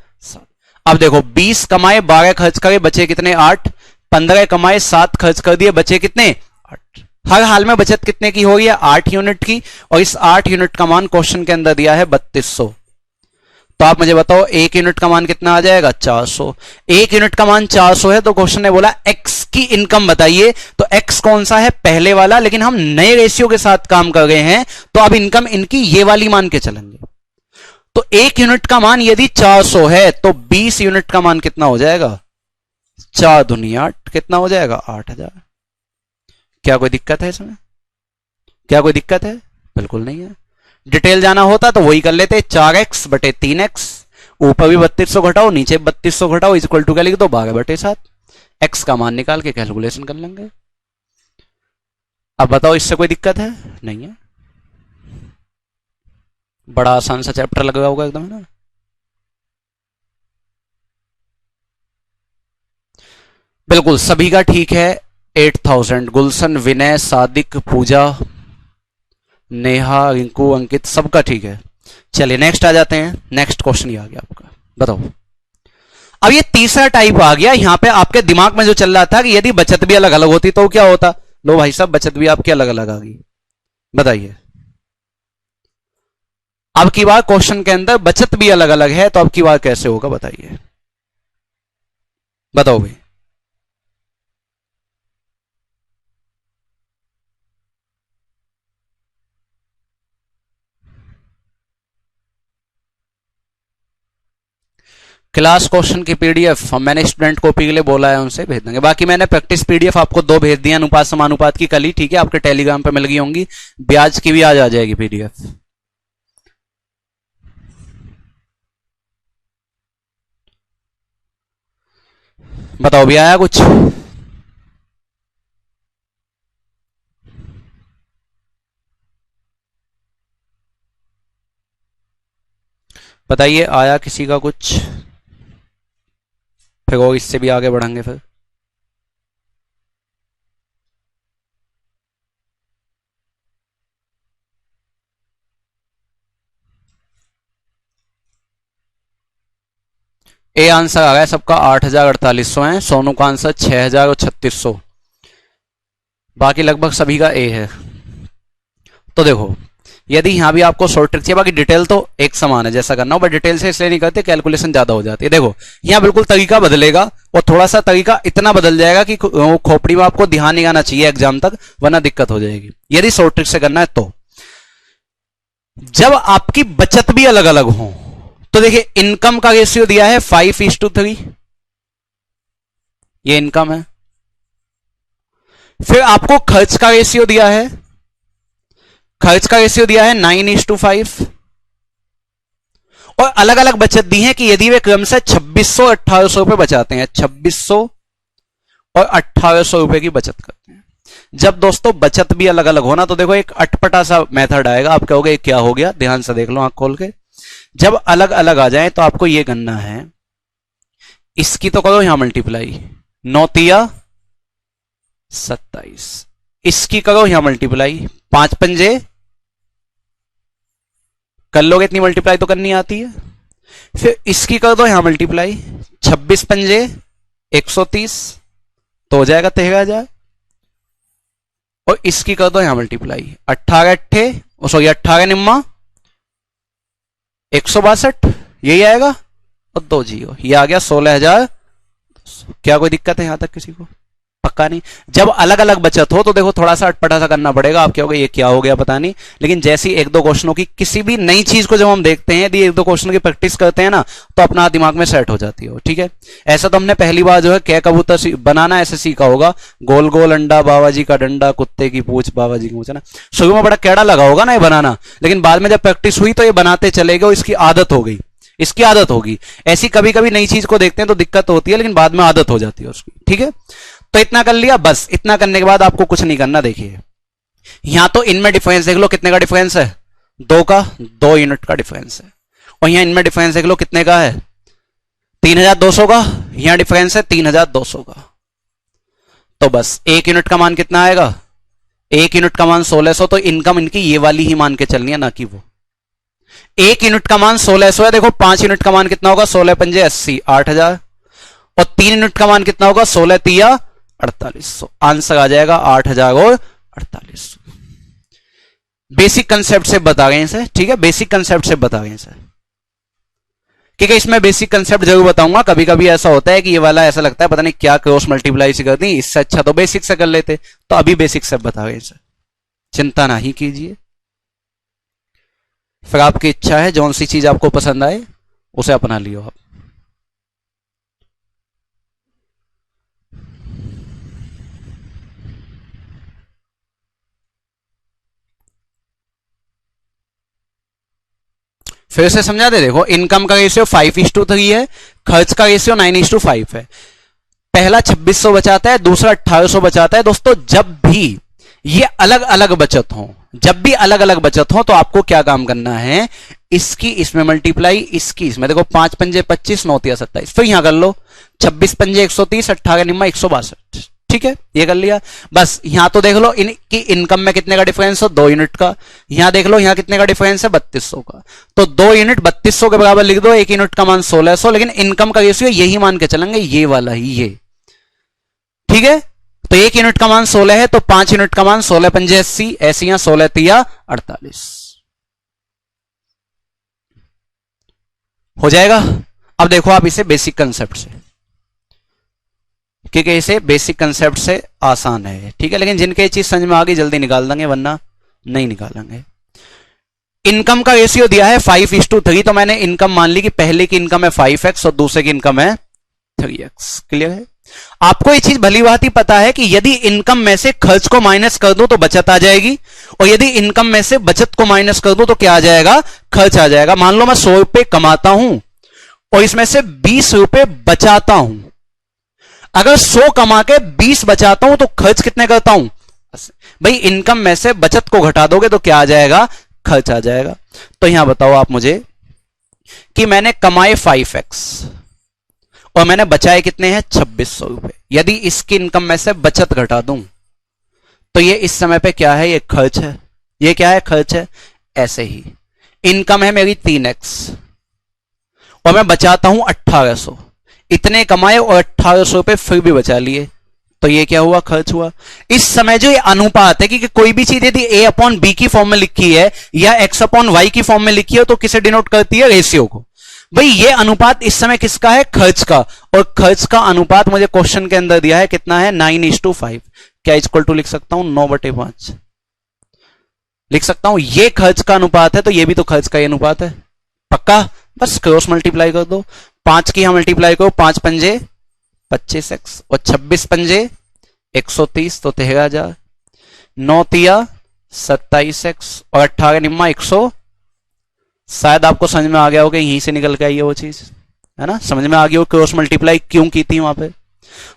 अब देखो 20 कमाए 12 खर्च करे, बचे कितने 8, 15 कमाए 7 खर्च कर दिए, बचे कितने 8। हर हाल में बचत कितने की हो रही है, 8 यूनिट की, और इस 8 यूनिट का मान क्वेश्चन के अंदर दिया है 3200। तो आप मुझे बताओ 1 यूनिट का मान कितना आ जाएगा, 400। 1 यूनिट का मान 400 है, तो क्वेश्चन ने बोला एक्स की इनकम बताइए। तो एक्स कौन सा है, पहले वाला, लेकिन हम नए रेशियो के साथ काम कर रहे हैं, तो अब इनकम इनकी ये वाली मान के चलेंगे। तो 1 यूनिट का मान यदि 400 है तो 20 यूनिट का मान कितना हो जाएगा, 4 दूनी 8, कितना हो जाएगा 8000। क्या कोई दिक्कत है इसमें, क्या कोई दिक्कत है, बिल्कुल नहीं है। डिटेल जाना होता तो वही कर लेते, 4x/3x, ऊपर भी 3200 घटाओ नीचे 3200 घटाओ, इक्वल टू क्या लिख दो, 12/7। एक्स का मान निकाल के कैलकुलेशन कर लेंगे। अब बताओ इससे कोई दिक्कत है, नहीं है। बड़ा आसान सा चैप्टर लग रहा होगा एकदम, है ना। बिल्कुल सभी का ठीक है। 8000, गुलशन, विनय, सादिक, पूजा, नेहा, रिंकू, अंकित, सबका ठीक है। चलिए नेक्स्ट आ जाते हैं। नेक्स्ट क्वेश्चन ये आ गया आपका, बताओ। अब ये तीसरा टाइप आ गया, यहां पे आपके दिमाग में जो चल रहा था कि यदि बचत भी अलग अलग होती तो क्या होता। लो भाई साहब, बचत भी आपकी अलग अलग आ गई, बताइए। अब की बार क्वेश्चन के अंदर बचत भी अलग अलग है, तो अब की बार कैसे होगा, बताइए, बताओ भाई। क्लास क्वेश्चन की पीडीएफ मैंने स्टूडेंट कॉपी के लिए बोला है, उनसे भेज देंगे। बाकी मैंने प्रैक्टिस पीडीएफ आपको 2 भेज दिया, अनुपात समानुपात की, कल ही, ठीक है, आपके टेलीग्राम पे मिल गई होंगी। ब्याज की भी आज आ जाएगी पीडीएफ। बताओ भी आया कुछ, बताइए आया किसी का कुछ, फिर वो इससे भी आगे बढ़ेंगे फिर। ए आंसर आ गया सबका 8,4800 है, सोनू का आंसर 6,000 और 3,600, बाकी लगभग सभी का ए है। तो देखो यदि यहां भी आपको शॉर्ट ट्रिक चाहिए, बाकी डिटेल तो एक समान है जैसा करना हो, बट डिटेल से इसलिए नहीं करते, कैलकुलेशन ज्यादा हो जाती है। देखो यहां बिल्कुल तरीका बदलेगा और थोड़ा सा तरीका इतना बदल जाएगा कि खोपड़ी में आपको ध्यान नहीं आना चाहिए एग्जाम तक, वरना दिक्कत हो जाएगी यदि शॉर्ट ट्रिक से करना है। तो जब आपकी बचत भी अलग अलग हो, तो देखिए इनकम का रेशियो दिया है 5:3, ये इनकम है। फिर आपको खर्च का रेशियो दिया है, खर्च का रेशियो दिया है 9:5, और अलग अलग बचत दी है कि यदि वे क्रमशः 2,600 और 1,800 रुपए बचाते हैं, 2,600 और 1,800 रुपए की बचत करते हैं। जब दोस्तों बचत भी अलग अलग होना, तो देखो एक अटपटा सा मेथड आएगा, आप कहोगे क्या हो गया, ध्यान से देख लो आंख खोल के। जब अलग अलग आ जाए तो आपको यह करना है, इसकी तो करो यहां मल्टीप्लाई, 9×3 = 27, इसकी करो यहां मल्टीप्लाई, 5 पंजे कर लोगे, इतनी मल्टीप्लाई तो करनी आती है। फिर इसकी कर दो यहां मल्टीप्लाई, 26 पंजे 130, तो हो जाएगा 13,000, और इसकी कर दो यहां मल्टीप्लाई, 18 अट्ठे, सॉरी 18 निम्मा 162, यही आएगा, और 2 जीरो, ये आ गया 16,000। क्या कोई दिक्कत है यहां तक किसी को? पक्का नहीं। जब अलग अलग बचत हो तो देखो थोड़ा सा अटपटा सा करना पड़ेगा, आप कहोगे ये क्या हो गया पता नहीं, लेकिन जैसी एक दो क्वेश्चनों की किसी भी नई चीज को जब हम देखते हैं, यदि एक दो क्वेश्चन की प्रैक्टिस करते हैं ना, तो अपना दिमाग में सेट हो जाती है। ठीक है, ऐसा तो हमने पहली बार जो है क्या कबूतर बनाना ऐसे सीखा होगा, गोल गोल अंडा बाबा जी का डंडा, कुत्ते की पूछ बाबा जी की पूछ, है ना। शुरू में बड़ा कैड़ा लगा होगा ना ये बनाना, लेकिन बाद में जब प्रैक्टिस हुई तो ये बनाते चले गए, इसकी आदत हो गई, इसकी आदत होगी। ऐसी कभी कभी नई चीज को देखते हैं तो दिक्कत होती है, लेकिन बाद में आदत हो जाती है उसकी। ठीक है, तो इतना कर लिया, बस इतना करने के बाद आपको कुछ नहीं करना। देखिए यहां तो इनमें डिफरेंस देख लो, कितने का डिफरेंस है, 2 यूनिट का डिफरेंस है, और यहां इनमें डिफरेंस देख लो कितने का है, 3,200 का, यहां डिफरेंस है 3,200 का। तो बस 1 यूनिट का मान कितना आएगा, 1 यूनिट का मान 1,600, तो इनकम इनकी ये वाली ही मान के चलनी है, ना कि वो। 1 यूनिट का मान 1,600 है, देखो 5 यूनिट का मान कितना होगा, 16 पंजे 80, 8,000, और 3 यूनिट का मान कितना होगा, 16×3 4800, आंसर आ जाएगा 8,000 और 4800। बेसिक कंसेप्ट से बता गए इसे, ठीक है, बेसिक कंसेप्ट से बता गए इसे, ठीक है। इसमें बेसिक कंसेप्ट जरूर बताऊंगा, कभी कभी ऐसा होता है कि ये वाला ऐसा लगता है पता नहीं क्या क्रॉस मल्टीप्लाई से कर दी, इससे अच्छा तो बेसिक से कर लेते, तो अभी बेसिक से बता गए इसे, चिंता नहीं कीजिए। फिर आपकी इच्छा है, जौन सी चीज आपको पसंद आए उसे अपना लियो आप। फिर से समझा दे, देखो इनकम का रेशियो 5:3 है, खर्च का रेशियो 9:5 है। पहला 2,600 बचाता है, दूसरा 1,800 बचाता है। दोस्तों जब भी ये अलग अलग बचत हो, जब भी अलग अलग बचत हो, तो आपको क्या काम करना है, इसकी इसमें मल्टीप्लाई, इसकी इसमें, देखो 5 पंजे 25, 9×3 27, फिर यहां कर लो 26 पंजे 130, 18 निम्मा 162, ठीक है, ये कर लिया। बस यहां तो देख लो इनकी इनकम में कितने का डिफरेंस हो, 2 यूनिट का। यहां देख लो यहां कितने का डिफरेंस है, 3,200 का। तो 2 यूनिट 3,200 के बराबर लिख दो, 1 यूनिट का मान 1,600, लेकिन इनकम का रेशियो यही मान के चलेंगे, ये वाला ही, ये, ठीक है। तो 1 यूनिट का मान 16 है, तो 5 यूनिट का मान 16 पंजे 80, ऐसे यहां 16×3 48 हो जाएगा। अब देखो आप इसे बेसिक कंसेप्ट से, क्योंकि इसे बेसिक कंसेप्ट से आसान है, ठीक है, लेकिन जिनके चीज समझ में आ गई जल्दी निकाल देंगे, वरना नहीं निकालेंगे। इनकम का रेशियो दिया है 5:3, तो मैंने इनकम मान ली कि पहले की इनकम है 5x और दूसरे की इनकम है 3x। क्लियर है? आपको ये चीज भली बात ही पता है कि यदि इनकम में से खर्च को माइनस कर दो तो बचत आ जाएगी, और यदि इनकम में से बचत को माइनस कर दो तो क्या आ जाएगा, खर्च आ जाएगा। मान लो मैं 100 रुपए कमाता हूं और इसमें से 20 रुपए बचाता हूं, अगर 100 कमा के 20 बचाता हूं तो खर्च कितने करता हूं, भाई इनकम में से बचत को घटा दोगे तो क्या आ जाएगा, खर्च आ जाएगा। तो यहां बताओ आप मुझे कि मैंने कमाए 5x और मैंने बचाए कितने हैं, 2,600 रुपए। यदि इसकी इनकम में से बचत घटा दूं तो ये इस समय पे क्या है, ये खर्च है, ये क्या है, खर्च है। ऐसे ही इनकम है मेरी 3x और मैं बचाता हूं 1,800, इतने कमाए और 1800 रुपए फिर भी बचा लिए, तो ये क्या हुआ, खर्च हुआ। इस समय जो ये अनुपात है कि कोई भी चीज यदि a अपॉन बी की फॉर्म में लिखी है या x अपॉन वाई की फॉर्म में लिखी है तो किसे डिनोट करती है, रेशियो को। भाई ये अनुपात इस समय किसका है, खर्च का, और खर्च का अनुपात मुझे क्वेश्चन के अंदर दिया है कितना है, 9:5। क्या इक्वल टू लिख सकता हूं, 9/5 लिख सकता हूं। ये खर्च का अनुपात है तो ये भी तो खर्च का ही अनुपात है, पक्का। बस क्रॉस मल्टीप्लाई कर दो, 5 की यहां मल्टीप्लाई करो, 5 पंजे 25x और 26 पंजे 130 तो 13,000, 9 तिया 27x और 18 निम्मा 100। शायद आपको समझ में आ गया हो कि यहीं से निकल के आई है वो चीज, है ना, समझ में आ गई हो क्रॉस मल्टीप्लाई क्यों की थी वहां पे।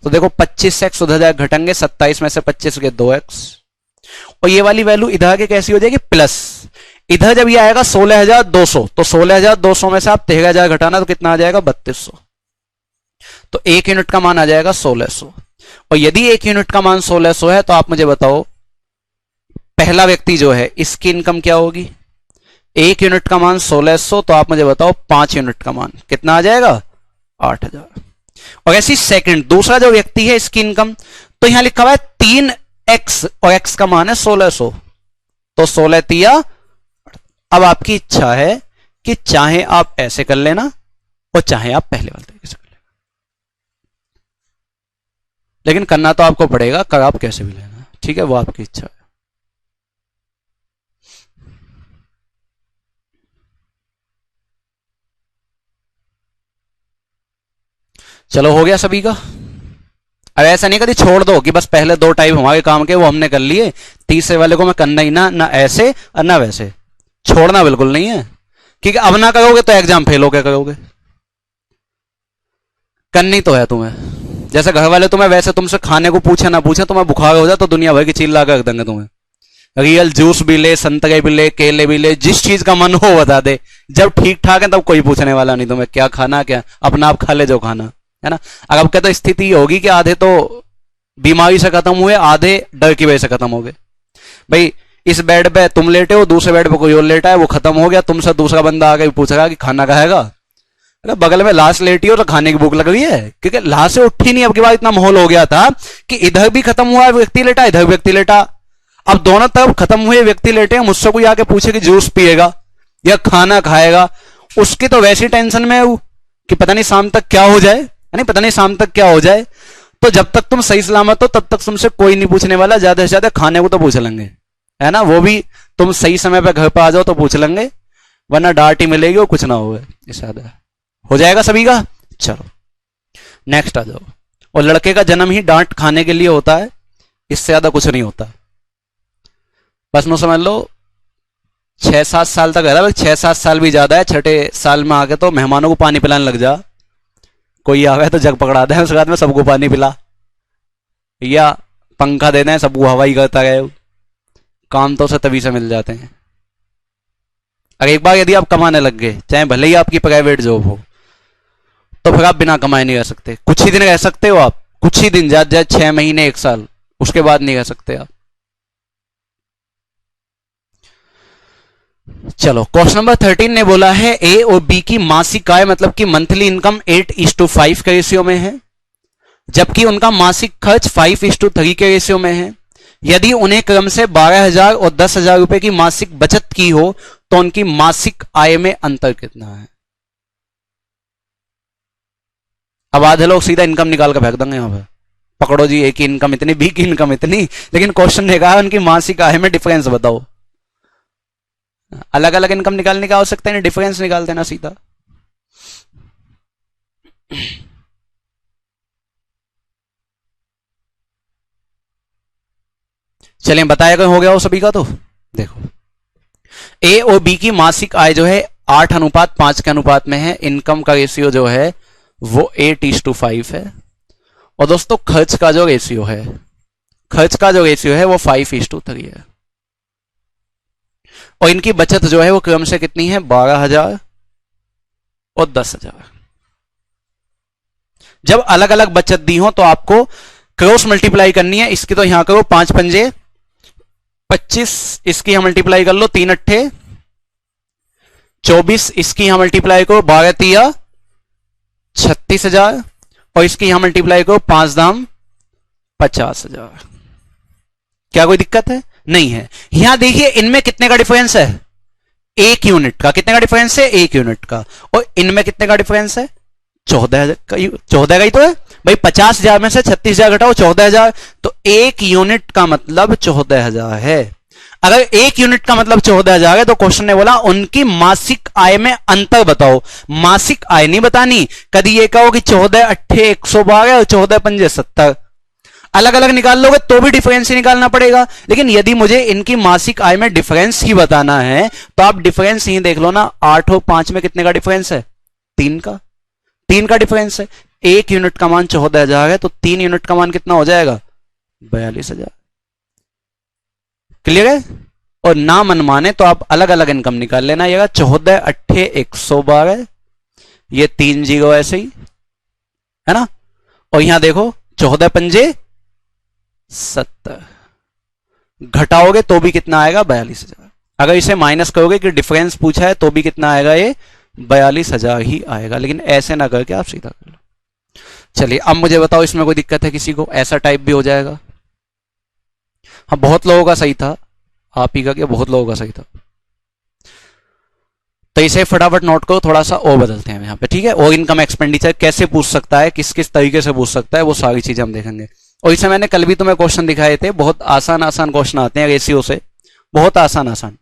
तो देखो 25x उधर जाए घटेंगे, 27 में से 25 के 2x, और ये वाली वैल्यू इधर के कैसी हो जाएगी, प्लस। इधर जब ये आएगा 16,200 तो 16,200 में से आप 13,000 घटाना तो कितना आ जाएगा, 3200। तो 1 यूनिट का मान आ जाएगा 1600। और यदि 1 यूनिट का मान 1600 है तो आप मुझे बताओ पहला व्यक्ति जो है इसकी इनकम क्या होगी। 1 यूनिट का मान 1600 तो आप मुझे बताओ 5 यूनिट का मान कितना आ जाएगा, 8000। और ऐसी सेकंड दूसरा जो व्यक्ति है इसकी इनकम, तो यहां लिखा हुआ है 3x और x का मान है 1600 तो 16 तिया। अब आपकी इच्छा है कि चाहे आप ऐसे कर लेना और चाहे आप पहले वाले तरीके से कर लेना, लेकिन करना तो आपको पड़ेगा, कर आप कैसे भी लेना, ठीक है, वो आपकी इच्छा है। चलो हो गया सभी का। अब ऐसा नहीं कभी छोड़ दो कि बस पहले 2 टाइप हमारे काम के वो हमने कर लिए, तीसरे वाले को मैं करना ही ना ऐसे और ना वैसे, छोड़ना बिल्कुल नहीं है, क्योंकि अब ना करोगे तो एग्जाम फेल हो के करोगे। करनी तो है तुम्हें, जैसे घर वाले तुम्हें वैसे तुमसे खाने को पूछे ना पूछे, तुम्हें बुखार हो जाए तो दुनिया भर की चीज ला कर रख देंगे तुम्हें। रियल जूस भी ले, संतरे भी ले, केले भी ले, जिस चीज का मन हो बता दे। जब ठीक ठाक है तब कोई पूछने वाला नहीं तुम्हें क्या खाना, क्या अपना आप खा ले जो खाना है ना। अब क्या तो स्थिति होगी कि आधे तो बीमारी से खत्म हुए, आधे डर की वजह से खत्म हो गए। भाई इस बेड पे तुम लेटे हो, दूसरे बेड पे कोई और लेटा है, वो खत्म हो गया, तुमसे दूसरा बंदा आके पूछ रहा कि खाना खाएगा। अरे बगल में लाश लेटी हो तो खाने की भूख लग रही है, क्योंकि लाश से उठी नहीं। अब की बार इतना माहौल हो गया था कि इधर भी खत्म हुआ व्यक्ति लेटा, इधर व्यक्ति लेटा। अब दोनों तरफ खत्म हुए व्यक्ति लेटे हैं, मुझसे कोई आके पूछे कि जूस पिएगा या खाना खाएगा, उसकी तो वैसी टेंशन में हूं कि पता नहीं शाम तक क्या हो जाए, नहीं पता नहीं शाम तक क्या हो जाए। तो जब तक तुम सही सलामत हो तब तक तुमसे कोई नहीं पूछने वाला, ज्यादा से ज्यादा खाने को तो पूछ लेंगे, है ना, वो भी तुम सही समय पे घर पे आ जाओ तो पूछ लेंगे, वरना डांट ही मिलेगी और कुछ ना होगा। ज्यादा हो जाएगा सभी का। चलो नेक्स्ट आ जाओ। और लड़के का जन्म ही डांट खाने के लिए होता है, इससे ज्यादा कुछ नहीं होता। बस नो समझ लो 6-7 साल तक है, 6-7 साल भी ज्यादा है, 6ठे साल में आके तो मेहमानों को पानी पिलाने लग जा। कोई आ गया तो जग पकड़ा दे, उसके बाद में सबको पानी पिला, या पंखा दे दें, सबको हवाई करता गए। काम तो उसे तभी से मिल जाते हैं। अगर एक बार यदि आप कमाने लग गए, चाहे भले ही आपकी प्राइवेट जॉब हो, तो फिर आप बिना कमाए नहीं रह सकते। कुछ ही दिन रह सकते हो आप, कुछ ही दिन, ज्यादा 6 महीने 1 साल, उसके बाद नहीं रह सकते आप। चलो क्वेश्चन नंबर 13 ने बोला है ए और बी की मासिक आय मतलब कि मंथली इनकम 8:5 के रेशियो में है, जबकि उनका मासिक खर्च 5:3 के रेशियो में है। यदि उन्हें क्रम से 12,000 और 10,000 रुपए की मासिक बचत की हो तो उनकी मासिक आय में अंतर कितना है। अब आधे लोग सीधा इनकम निकाल कर फेंक देंगे यहां पर, पकड़ो जी ए की इनकम इतनी, बी की इनकम इतनी, लेकिन क्वेश्चन ने कहा उनकी मासिक आय में डिफरेंस बताओ। अलग अलग इनकम निकालने का आवश्यकता नहीं, डिफरेंस निकाल देना सीधा। चलिए बताया गया, हो गया हो सभी का। तो देखो ए और बी की मासिक आय जो है 8:5 के अनुपात में है, इनकम का रेशियो जो है वो 8:5 है, और दोस्तों खर्च का जो रेशियो है, खर्च का जो रेशियो है वो 5:3 है। और इनकी बचत जो है वो क्रम से कितनी है, 12,000 और 10,000। जब अलग अलग बचत दी हो तो आपको क्रॉस मल्टीप्लाई करनी है। इसकी तो यहां करो 5 पंजे 25, इसकी यहां मल्टीप्लाई कर लो 3 अट्ठे 24, इसकी यहां मल्टीप्लाई करो 12 तिया 36,000, और इसकी यहां मल्टीप्लाई करो 5 दाम 50,000। क्या कोई दिक्कत है? नहीं है। यहां देखिए इनमें कितने का डिफरेंस है? 1 यूनिट का। कितने का डिफरेंस है? 1 यूनिट का। और इनमें कितने का डिफरेंस है? 14,000 का। 14 का ही तो है भाई। 50,000 में से 36,000 घटाओ 14,000, तो 1 यूनिट का मतलब 14,000 है। अगर 1 यूनिट का मतलब 14,000 है तो क्वेश्चन ने बोला उनकी मासिक आय में अंतर बताओ। मासिक आय नहीं बतानी। कभी ये कहो कि 14 अट्ठे 112 और 14 पंजे 70, अलग अलग निकाल लोगे तो भी डिफरेंस ही निकालना पड़ेगा। लेकिन यदि मुझे इनकी मासिक आय में डिफरेंस ही बताना है तो आप डिफरेंस ही देख लो ना। 8 और 5 में कितने का डिफरेंस है? 3 का। 3 का डिफरेंस है। 1 यूनिट का मान 14,000 है तो 3 यूनिट का मान कितना हो जाएगा? 42,000। क्लियर है? और ना मन माने तो आप अलग अलग इनकम निकाल लेना। ये 14 अट्ठे 112, ये 3 जीरो ऐसे ही है ना। और यहां देखो 14 पंजे 70, घटाओगे तो भी कितना आएगा? 42,000। अगर इसे माइनस करोगे कि डिफरेंस पूछा है तो भी कितना आएगा? ये 42,000 ही आएगा। लेकिन ऐसे ना करके आप सीधा कर लो। चलिए अब मुझे बताओ इसमें कोई दिक्कत है किसी को? ऐसा टाइप भी हो जाएगा। हाँ बहुत लोगों का सही था, आप ही का क्या, बहुत लोगों का सही था। तो इसे फटाफट नोट करो। थोड़ा सा और बदलते हैं यहां पे, ठीक है। और इनकम एक्सपेंडिचर कैसे पूछ सकता है, किस किस तरीके से पूछ सकता है, वो सारी चीजें हम देखेंगे। और इसे मैंने कल भी तुम्हें क्वेश्चन दिखाए थे। बहुत आसान आसान क्वेश्चन आते हैं रेशियो से, बहुत आसान आसान।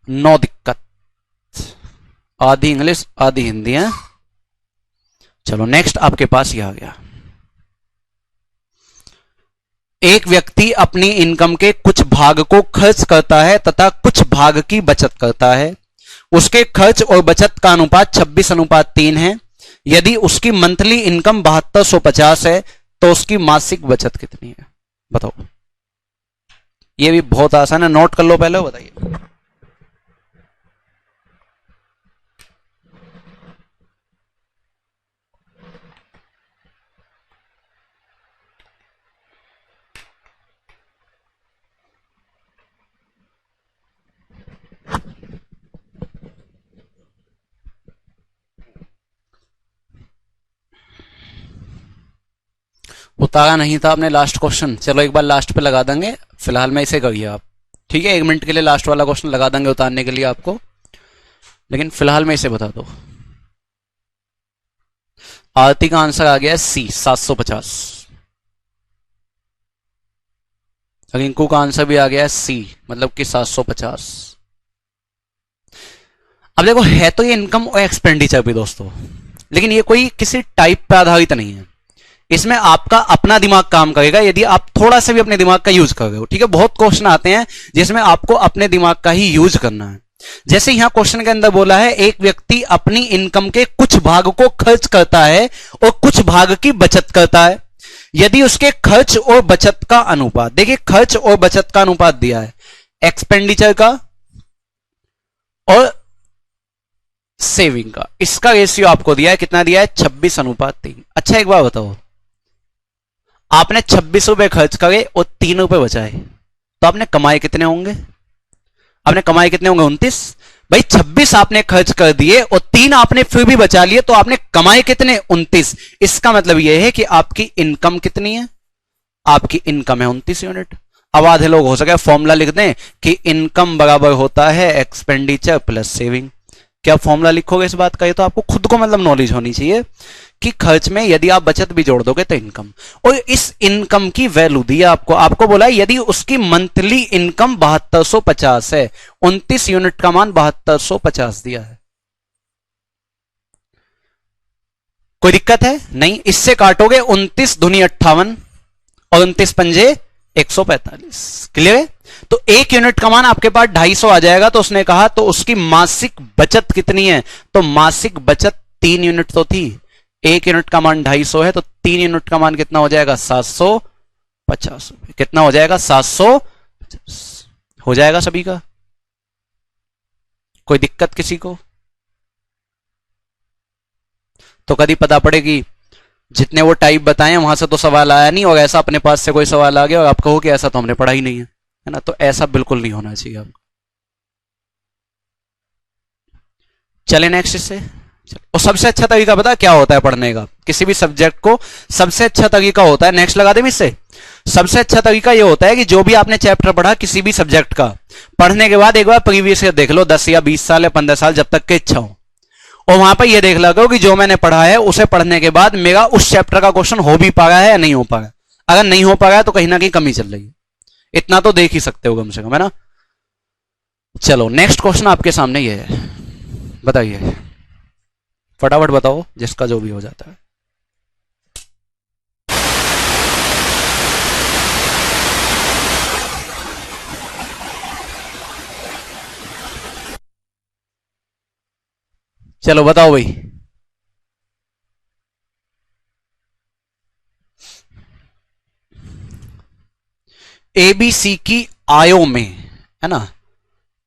नो दिक्कत। आधी इंग्लिश आधी हिंदी है। चलो नेक्स्ट आपके पास ये आ गया। एक व्यक्ति अपनी इनकम के कुछ भाग को खर्च करता है तथा कुछ भाग की बचत करता है। उसके खर्च और बचत का अनुपात 26:3 है। यदि उसकी मंथली इनकम 7250 है तो उसकी मासिक बचत कितनी है? बताओ। ये भी बहुत आसान है, नोट कर लो पहले, बताइए। उतारा नहीं था आपने लास्ट क्वेश्चन। चलो एक बार लास्ट पे लगा देंगे, फिलहाल में इसे करिए आप, ठीक है। 1 मिनट के लिए लास्ट वाला क्वेश्चन लगा देंगे उतारने के लिए आपको, लेकिन फिलहाल में इसे बता दो। आरती का आंसर आ गया सी 750। रिंकू का आंसर भी आ गया सी, मतलब कि 750। अब देखो है तो ये इनकम और एक्सपेंडिचर भी दोस्तों, लेकिन ये कोई किसी टाइप पे आधारित नहीं है। इसमें आपका अपना दिमाग काम करेगा यदि आप थोड़ा सा भी अपने दिमाग का यूज कर रहे हो, ठीक है। बहुत क्वेश्चन आते हैं जिसमें आपको अपने दिमाग का ही यूज करना है। जैसे यहां क्वेश्चन के अंदर बोला है एक व्यक्ति अपनी इनकम के कुछ भाग को खर्च करता है और कुछ भाग की बचत करता है। यदि उसके खर्च और बचत का अनुपात, देखिए खर्च और बचत का अनुपात दिया है, एक्सपेंडिचर का और सेविंग का, इसका रेशियो आपको दिया है। कितना दिया है? 26:3। अच्छा एक बार बताओ, आपने 26 रुपए खर्च करे और 3 रुपए बचाए तो आपने कमाए कितने होंगे? आपने कमाए कितने होंगे? 29। भाई 26 आपने खर्च कर दिए और 3 आपने फिर भी बचा लिए तो आपने कमाए कितने? 29। इसका मतलब यह है कि आपकी इनकम कितनी है? आपकी इनकम है 29 यूनिट। अब आधे लोग हो सके फॉर्मूला लिख दें कि इनकम बराबर होता है एक्सपेंडिचर प्लस सेविंग। क्या फॉर्मूला लिखोगे इस बात का? ये तो आपको खुद को मतलब नॉलेज होनी चाहिए कि खर्च में यदि आप बचत भी जोड़ दोगे तो इनकम, और इस इनकम की वैल्यू दी है आपको। आपको बोला है यदि उसकी मंथली इनकम 7250 है, 29 यूनिट का मान 7250 दिया है। कोई दिक्कत है? नहीं। इससे काटोगे 29 दूनी 58 और 29 पंजे 145। क्लियर है? तो 1 यूनिट का मान आपके पास 250 आ जाएगा। तो उसने कहा तो उसकी मासिक बचत कितनी है? तो मासिक बचत 3 यूनिट तो थी। 1 यूनिट का मान 250 है तो 3 यूनिट का मान कितना हो जाएगा? 750 रुपए। कितना हो जाएगा? 750 हो जाएगा सभी का। कोई दिक्कत किसी को? तो कभी पता पड़ेगी जितने वो टाइप बताएं वहां से तो सवाल आया नहीं और ऐसा अपने पास से कोई सवाल आ गया और आप कहो कि ऐसा तो हमने पढ़ा ही नहीं है ना। तो ऐसा बिल्कुल नहीं होना चाहिए आपको। चले नेक्स्ट से। और सबसे अच्छा तरीका पता क्या होता है पढ़ने का किसी भी सब्जेक्ट को? सबसे अच्छा तरीका होता है, नेक्स्ट लगा दे इससे। सबसे अच्छा तरीका यह होता है कि जो भी आपने चैप्टर पढ़ा किसी भी सब्जेक्ट का, पढ़ने के बाद एक बार प्रीवियस ईयर देख लो, 10 या 20 साल या 15 साल, जब तक की इच्छा हो, और वहां पर यह देख लो कि जो मैंने पढ़ा है उसे पढ़ने के बाद मेरा उस चैप्टर का क्वेश्चन हो भी पा रहा है या नहीं हो पा रहा है। अगर नहीं हो पा रहा है तो कहीं ना कहीं कमी चल रही है, इतना तो देख ही सकते हो कम से कम, है ना। चलो नेक्स्ट क्वेश्चन आपके सामने ये है, बताइए फटाफट बताओ, जिसका जो भी हो जाता है। चलो बताओ भाई। एबीसी की आयों में, है ना,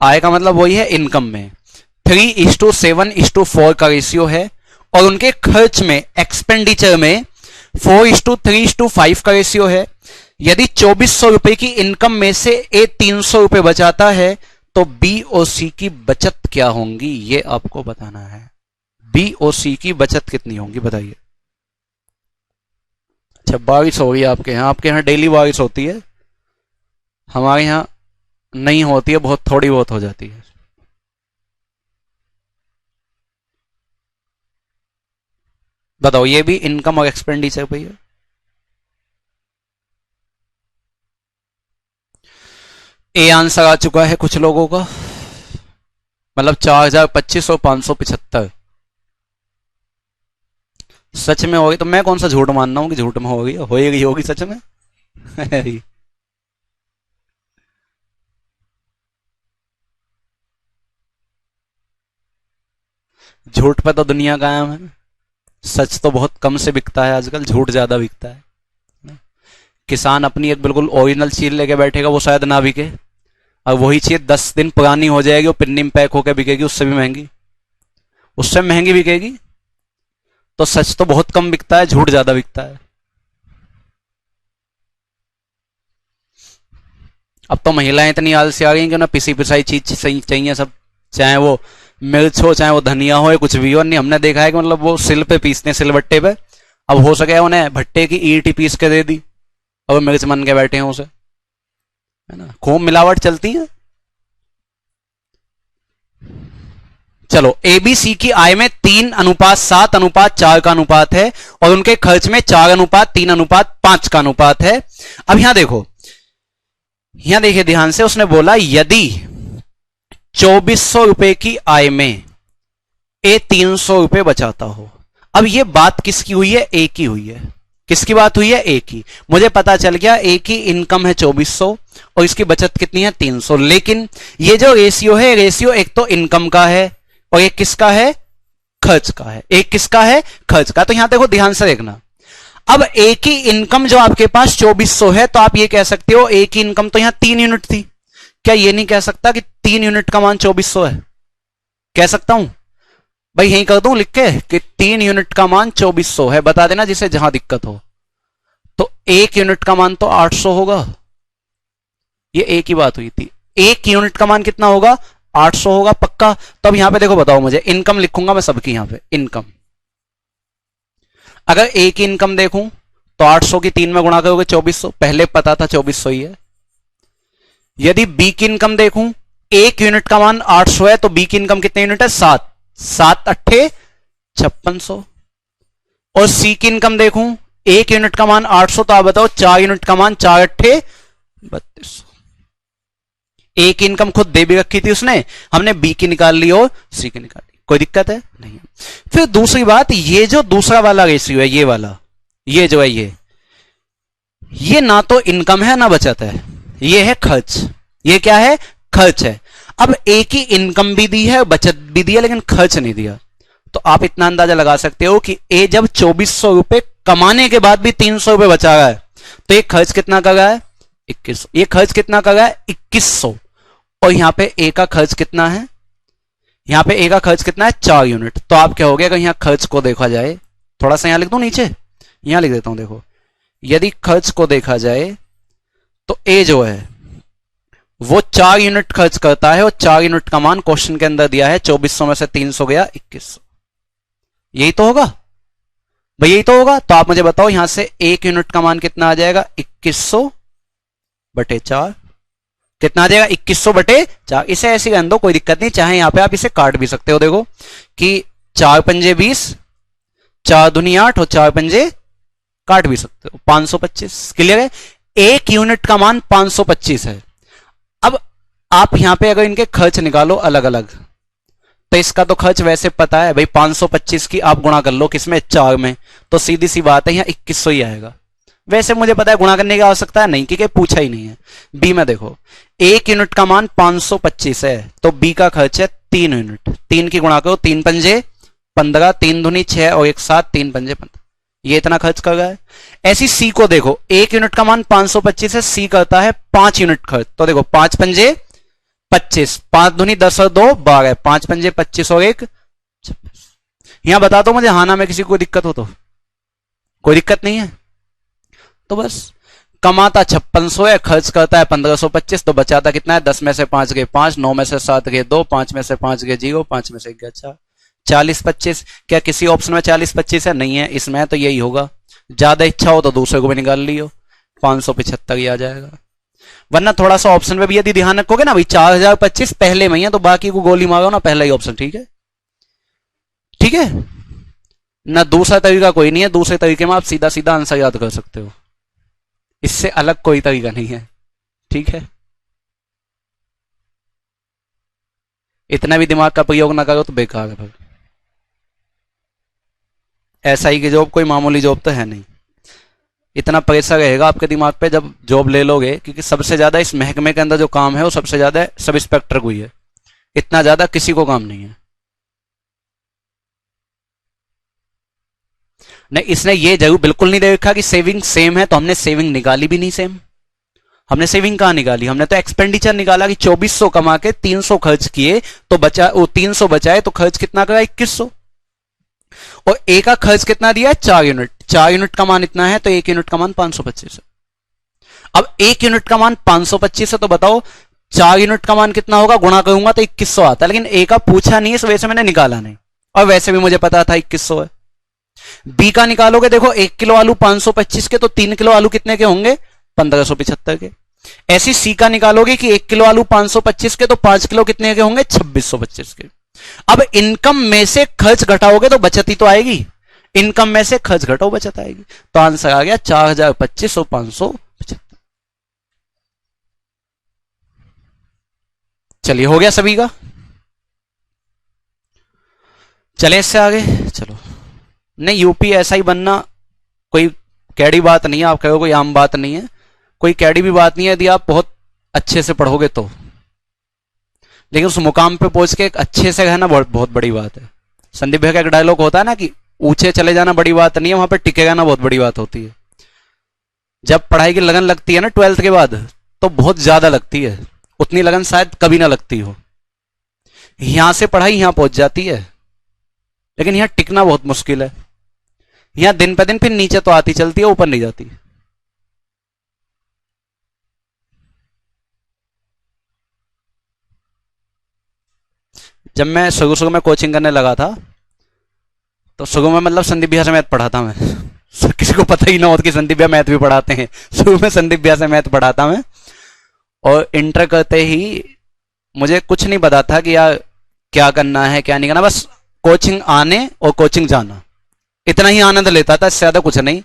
आय का मतलब वही है इनकम में 3:7:4 का रेशियो है, और उनके खर्च में, एक्सपेंडिचर में 4:3:5 का रेशियो है। यदि 2400 रुपए की इनकम में से ए 300 रुपए बचाता है तो बी और सी की बचत क्या होंगी, ये आपको बताना है। बी और सी की बचत कितनी होंगी बताइए। अच्छा बारिश हो रही है आपके यहाँ डेली बारिश होती है, हमारे यहां नहीं होती है, बहुत थोड़ी बहुत हो जाती है। बताओ, ये भी इनकम और एक्सपेंडिचर पे है। ए आंसर आ चुका है कुछ लोगों का, मतलब 4025 और 575 सच में होगी। तो मैं कौन सा झूठ मान रहा हूं कि झूठ में होगी सच में। झूठ पे तो दुनिया कायम है, सच तो बहुत कम से बिकता है आजकल, झूठ ज्यादा बिकता है। किसान अपनी एक बिल्कुल ओरिजिनल चीज लेके बैठेगा, वो शायद ना बिके, और वही चीज 10 दिन पुरानी हो जाएगी, वो पिन्नी में पैक होकर बिकेगी, उससे भी महंगी, उससे महंगी बिकेगी। तो सच तो बहुत कम बिकता है, झूठ ज्यादा बिकता है। अब तो महिलाएं इतनी आलसी आ गई हैं कि ना पिसी पिसाई चीज चाहिए सब, चाहे वो मिर्च हो, चाहे वो धनिया हो, या कुछ भी हो। नहीं, हमने देखा है कि मतलब वो सिल पे पीसते हैं, सिलबट्टे पे। अब हो सके उन्हें भट्टे की ईंट पीस के दे दी और वो मिर्च मन के बैठे हैं उसे, है ना, खूब मिलावट चलती है। चलो, एबीसी की आय में 3:7:4 का अनुपात है, और उनके खर्च में 4:3:5 का अनुपात है। अब यहां देखो, यहां देखिए ध्यान से, उसने बोला यदि 2400 रुपए की आय में ए 300 रुपए बचाता हो। अब ये बात किसकी हुई है? ए की हुई है। किसकी बात हुई है? ए की। मुझे पता चल गया ए की इनकम है 2400 और इसकी बचत कितनी है? 300। लेकिन ये जो रेशियो है, रेशियो एक तो इनकम का है और एक किसका है? खर्च का है। एक किसका है? खर्च का। तो यहां देखो, ध्यान से देखना। अब ए की इनकम जो आपके पास 2400 है, तो आप ये कह सकते हो ए की इनकम तो यहां 3 यूनिट थी। क्या ये नहीं कह सकता कि 3 यूनिट का मान 2400 है? कह सकता हूं भाई, यहीं कर दूं लिख के कि 3 यूनिट का मान 2400 है, बता देना जिसे जहां दिक्कत हो। तो 1 यूनिट का मान तो 800 होगा। ये ए की बात हुई थी। 1 यूनिट का मान कितना होगा? 800 होगा पक्का। तो अब यहां पे देखो, बताओ मुझे, इनकम लिखूंगा मैं सबकी यहां पे, इनकम। अगर ए की इनकम देखूं तो 800 की 3 में गुणा करोगे 2400, पहले पता था 2400 ही है। यदि बी की इनकम देखूं, 1 यूनिट का मान 800 है, तो बी की इनकम कितने यूनिट है? 7। 7 अट्ठे 5600। और सी की इनकम देखूं, 1 यूनिट का मान 800, तो आप बताओ 4 यूनिट का मान 4 अट्ठे 3200। ए की इनकम खुद दे भी रखी थी उसने, हमने बी की निकाल ली और सी की निकाल ली। कोई दिक्कत है? नहीं। फिर दूसरी बात, ये जो दूसरा वाला रेशियो है, ये वाला, ये जो है, ये ना तो इनकम है ना बचत है, ये है खर्च। ये क्या है? खर्च है। अब ए की इनकम भी दी है, बचत भी दी है, लेकिन खर्च नहीं दिया। तो आप इतना अंदाजा लगा सकते हो कि ए जब 2400 रुपए कमाने के बाद भी 300 रुपए बचा रहा है, तो ये खर्च कितना कर रहा है? 2100। ये खर्च कितना कर रहा है? 2100। और यहां पे ए का खर्च कितना है? यहां पे ए का खर्च कितना है? 4 यूनिट। तो आप क्या हो गया, अगर यहां खर्च को देखा जाए, थोड़ा सा यहां लिख दो नीचे, यहां लिख देता हूं, देखो, यदि खर्च को देखा जाए तो ए जो है वो 4 यूनिट खर्च करता है और 4 यूनिट का मान क्वेश्चन के अंदर दिया है 2400 में से 300 गया 2100। यही तो होगा भाई, यही तो होगा। तो आप मुझे बताओ यहां से 1 यूनिट का मान कितना आ जाएगा 2100 बटे 4, कितना आ जाएगा 2100 बटे 4। इसे ऐसे रहने दो, कोई दिक्कत नहीं, चाहे यहां पे आप इसे काट भी सकते हो। देखो कि 4 पंजे 20, 4 दूनी 8 और 4 पंजे काट भी सकते हो, 525। क्लियर है? 1 यूनिट का मान 525 है। अब आप यहां पे अगर इनके खर्च निकालो अलग अलग, तो इसका तो खर्च वैसे पता है भाई, 525 की आप गुणा कर लो किसमें 4 में, तो सीधी सी बात है यहां 2100 ही आएगा। वैसे मुझे पता है गुणा करने की आवश्यकता है नहीं, क्योंकि पूछा ही नहीं है। बी में देखो 1 यूनिट का मान 525 है, तो बी का खर्च है 3 यूनिट। 3 की गुणा करो, 3 पंजे 15, 3 दूनी 6 और 1 7, 3 पंजे 15, ये इतना खर्च कर रहा है। ऐसी सी को देखो, 1 यूनिट का मान 525 है, सी करता है 5 यूनिट खर्च, तो देखो 5 पंजे 25, 5 दूनी 10 और 2 12, 5 पंजे 25 और 1 26। यहां बता दो मुझे, हाना में किसी को दिक्कत हो तो? कोई दिक्कत नहीं है। तो बस कमाता 5600 है, खर्च करता है 1525, तो बचाता कितना है 10 में से 5 गए 5, 9 में से 7 गए 2, 5 में से 5 गए 0, 5 में से 1 गया 4, 40-25। क्या किसी ऑप्शन में 40-25 है? नहीं है, इसमें तो यही होगा। ज्यादा इच्छा हो तो दूसरे को भी निकाल लियो, 575 ही आ जाएगा। वरना थोड़ा सा ऑप्शन में भी यदि ध्यान रखोगे ना भाई, 4025 पहले में ही है, तो बाकी को गोली मारो ना, पहला ही ऑप्शन ठीक है। ठीक है ना, दूसरा तरीका कोई नहीं है। दूसरे तरीके में आप सीधा सीधा आंसर याद कर सकते हो, इससे अलग कोई तरीका नहीं है। ठीक है, इतना भी दिमाग का प्रयोग ना करो तो बेकार है भाई। ऐसा ही कि जॉब कोई मामूली जॉब तो है नहीं, इतना पैसा रहेगा आपके दिमाग पे जब जॉब ले लोगे, क्योंकि सबसे ज्यादा इस महकमे के अंदर जो काम है वो सबसे ज्यादा सब इंस्पेक्टर को ही है, इतना ज्यादा किसी को काम नहीं है। नहीं, इसने ये जरूर बिल्कुल नहीं देखा कि सेविंग सेम है, तो हमने सेविंग निकाली भी नहीं सेम। हमने सेविंग कहां निकाली? हमने तो एक्सपेंडिचर निकाला कि 2400 कमा के 300 खर्च किए, तो बचा वो 300 बचाए, तो खर्च कितना करा 2100। और ए का खर्च कितना दिया है 4 यूनिट, 4 यूनिट का मान इतना है, तो 1 यूनिट का मान 525 है। अब 1 यूनिट का मान 525 है, तो बताओ 4 यूनिट का मान कितना होगा? गुणा करूंगा तो 2100 आता है, लेकिन ए का पूछा नहीं है, इस वजह से मैंने निकाला नहीं, और वैसे भी मुझे पता था 2100 है। बी का निकालोगे, देखो 1 किलो आलू 525 के, तो 3 किलो आलू कितने के होंगे 1575 के। ऐसी सी का निकालोगे कि 1 किलो आलू 525 के, तो 5 किलो कितने के होंगे 2625 के। अब इनकम में से खर्च घटाओगे तो बचत ही तो आएगी, इनकम में से खर्च घटाओ बचत आएगी, तो आंसर आ गया 4025 और 575। चलिए हो गया सभी का। चले इससे आगे, चलो। नहीं, यूपी ऐसा ही बनना कोई कैडी बात नहीं है, आप कहो कोई आम बात नहीं है, कोई कैडी भी बात नहीं है यदि आप बहुत अच्छे से पढ़ोगे तो, लेकिन उस मुकाम पे पहुंच के एक अच्छे से रहना बहुत बहुत बड़ी बात है। संदीप भैया का एक डायलॉग होता है ना कि ऊंचे चले जाना बड़ी बात नहीं है, वहां पे टिके रहना बहुत बड़ी बात होती है। जब पढ़ाई की लगन लगती है ना 12th के बाद, तो बहुत ज्यादा लगती है, उतनी लगन शायद कभी ना लगती हो। यहां से पढ़ाई यहां पहुंच जाती है, लेकिन यहां टिकना बहुत मुश्किल है। यहां दिन पे दिन फिर नीचे तो आती चलती है, ऊपर नहीं जाती। जब मैं शुरू में कोचिंग करने लगा था, तो शुरू में मतलब संदीप भैया से मैथ पढ़ा था मैं। किसी को पता ही ना होता कि संदीप भैया मैथ भी पढ़ाते हैं। शुरू में संदीप भैया से मैथ पढ़ाता मैं, और इंटर करते ही मुझे कुछ नहीं पता था कि यार क्या करना है क्या नहीं करना, बस कोचिंग आने और कोचिंग जाना, इतना ही आनंद लेता था, इससे ज्यादा कुछ नहीं।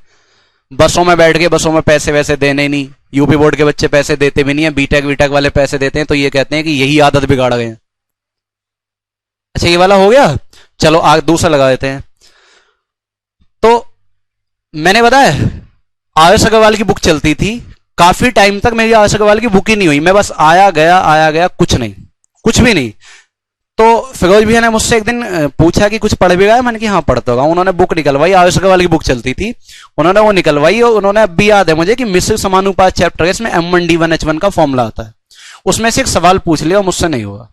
बसों में बैठ के, बसों में पैसे वैसे देने नहीं, यूपी बोर्ड के बच्चे पैसे देते भी नहीं है, बीटेक वीटेक वाले पैसे देते हैं, तो ये कहते हैं कि यही आदत बिगाड़ गए हैं। अच्छा ये वाला हो गया, चलो आगे दूसरा लगा देते हैं। तो मैंने बताया आयुष अग्रवाल की बुक चलती थी, काफी टाइम तक मेरी आयुष अग्रवाल की बुक ही नहीं हुई, मैं बस आया गया कुछ नहीं, कुछ भी नहीं। तो फिरोज भैया ने मुझसे एक दिन पूछा कि कुछ पढ़ भी गया, मैंने कि हाँ पढ़ता होगा। उन्होंने बुक निकलवाई, आयुष अग्रवाल की बुक चलती थी, उन्होंने वो निकलवाई, और उन्होंने अब भी याद है मुझे कि मिश्र समानुपात चैप्टर है, इसमें M1D1H1 का फॉर्मूला आता है, उसमें से एक सवाल पूछ लिया और मुझसे नहीं हुआ।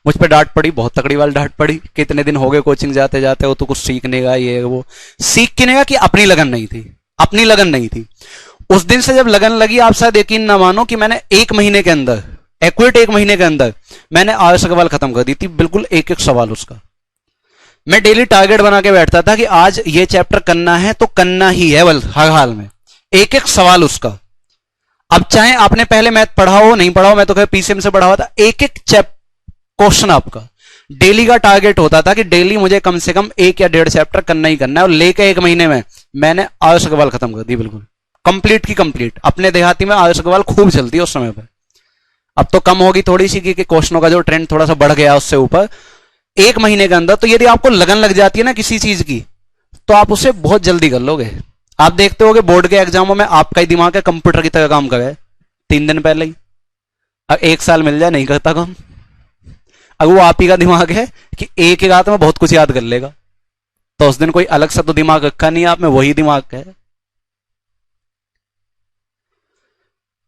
मुझ पर डांट पड़ी, बहुत तगड़ी वाली डांट पड़ी, कितने दिन हो गए कोचिंग जाते जाते हो तो कुछ सीखने का, ये वो सीख के नहीं कि अपनी लगन नहीं थी, अपनी लगन नहीं थी। उस दिन से जब लगन लगी, आप शायद यकीन ना मानो कि मैंने एक महीने के अंदर, एक्यूरेट एक महीने के अंदर मैंने आर्य सवाल खत्म कर दी थी, बिल्कुल एक एक सवाल उसका। मैं डेली टारगेट बना के बैठता था कि आज ये चैप्टर करना है तो करना ही है, हर हाल में एक एक सवाल उसका। अब चाहे आपने पहले मैथ पढ़ा हो नहीं पढ़ा हो, मैं तो पीसीएम से पढ़ा हुआ था, एक एक क्वेश्चन आपका डेली का टारगेट होता था कि डेली मुझे कम से कम 1 या 1.5 चैप्टर करना ही करना है। और लेके एक महीने में मैंने आर्य सवाल खत्म कर दी, बिल्कुल कंप्लीट की कंप्लीट। अपने देहाती में आर्य सवाल खूब चलती है उस समय पर, अब तो कम होगी थोड़ी सी, क्योंकि क्वेश्चनों का जो ट्रेंड थोड़ा सा बढ़ गया उससे ऊपर। एक महीने के अंदर तो यदि आपको लगन लग जाती है ना किसी चीज की, तो आप उसे बहुत जल्दी कर लोगे। आप देखते होगे बोर्ड के एग्जामों में आपका ही दिमाग है कंप्यूटर की तरह काम करे 3 दिन पहले ही, अब 1 साल मिल जाए नहीं करता काम। अब वो आप ही का दिमाग है कि एक ही रात में बहुत कुछ याद कर लेगा, तो उस दिन कोई अलग सा तो दिमाग रखा नहीं आप में, वही दिमाग है।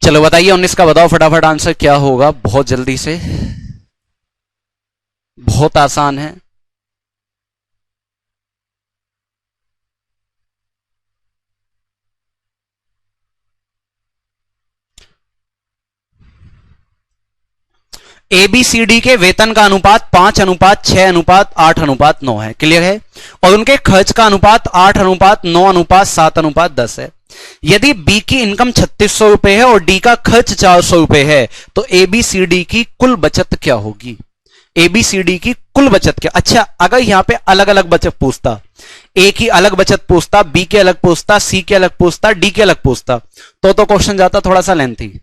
चलो बताइए 19 का बताओ फटाफट आंसर क्या होगा, बहुत जल्दी से, बहुत आसान है। एबीसीडी के वेतन का अनुपात 5:6:8:9 है, क्लियर है। और उनके खर्च का अनुपात 8:9:7:10 है। यदि बी की इनकम 3600 रुपए है और डी का खर्च 400 रुपए है, तो एबीसीडी की कुल बचत क्या होगी? एबीसीडी की कुल बचत क्या? अच्छा, अगर यहां पे अलग अलग बचत पूछता, ए की अलग बचत पूछता, बी के अलग पूछता, सी के अलग पूछता, डी के अलग पूछता, तो क्वेश्चन जाता थोड़ा सा लेंथी।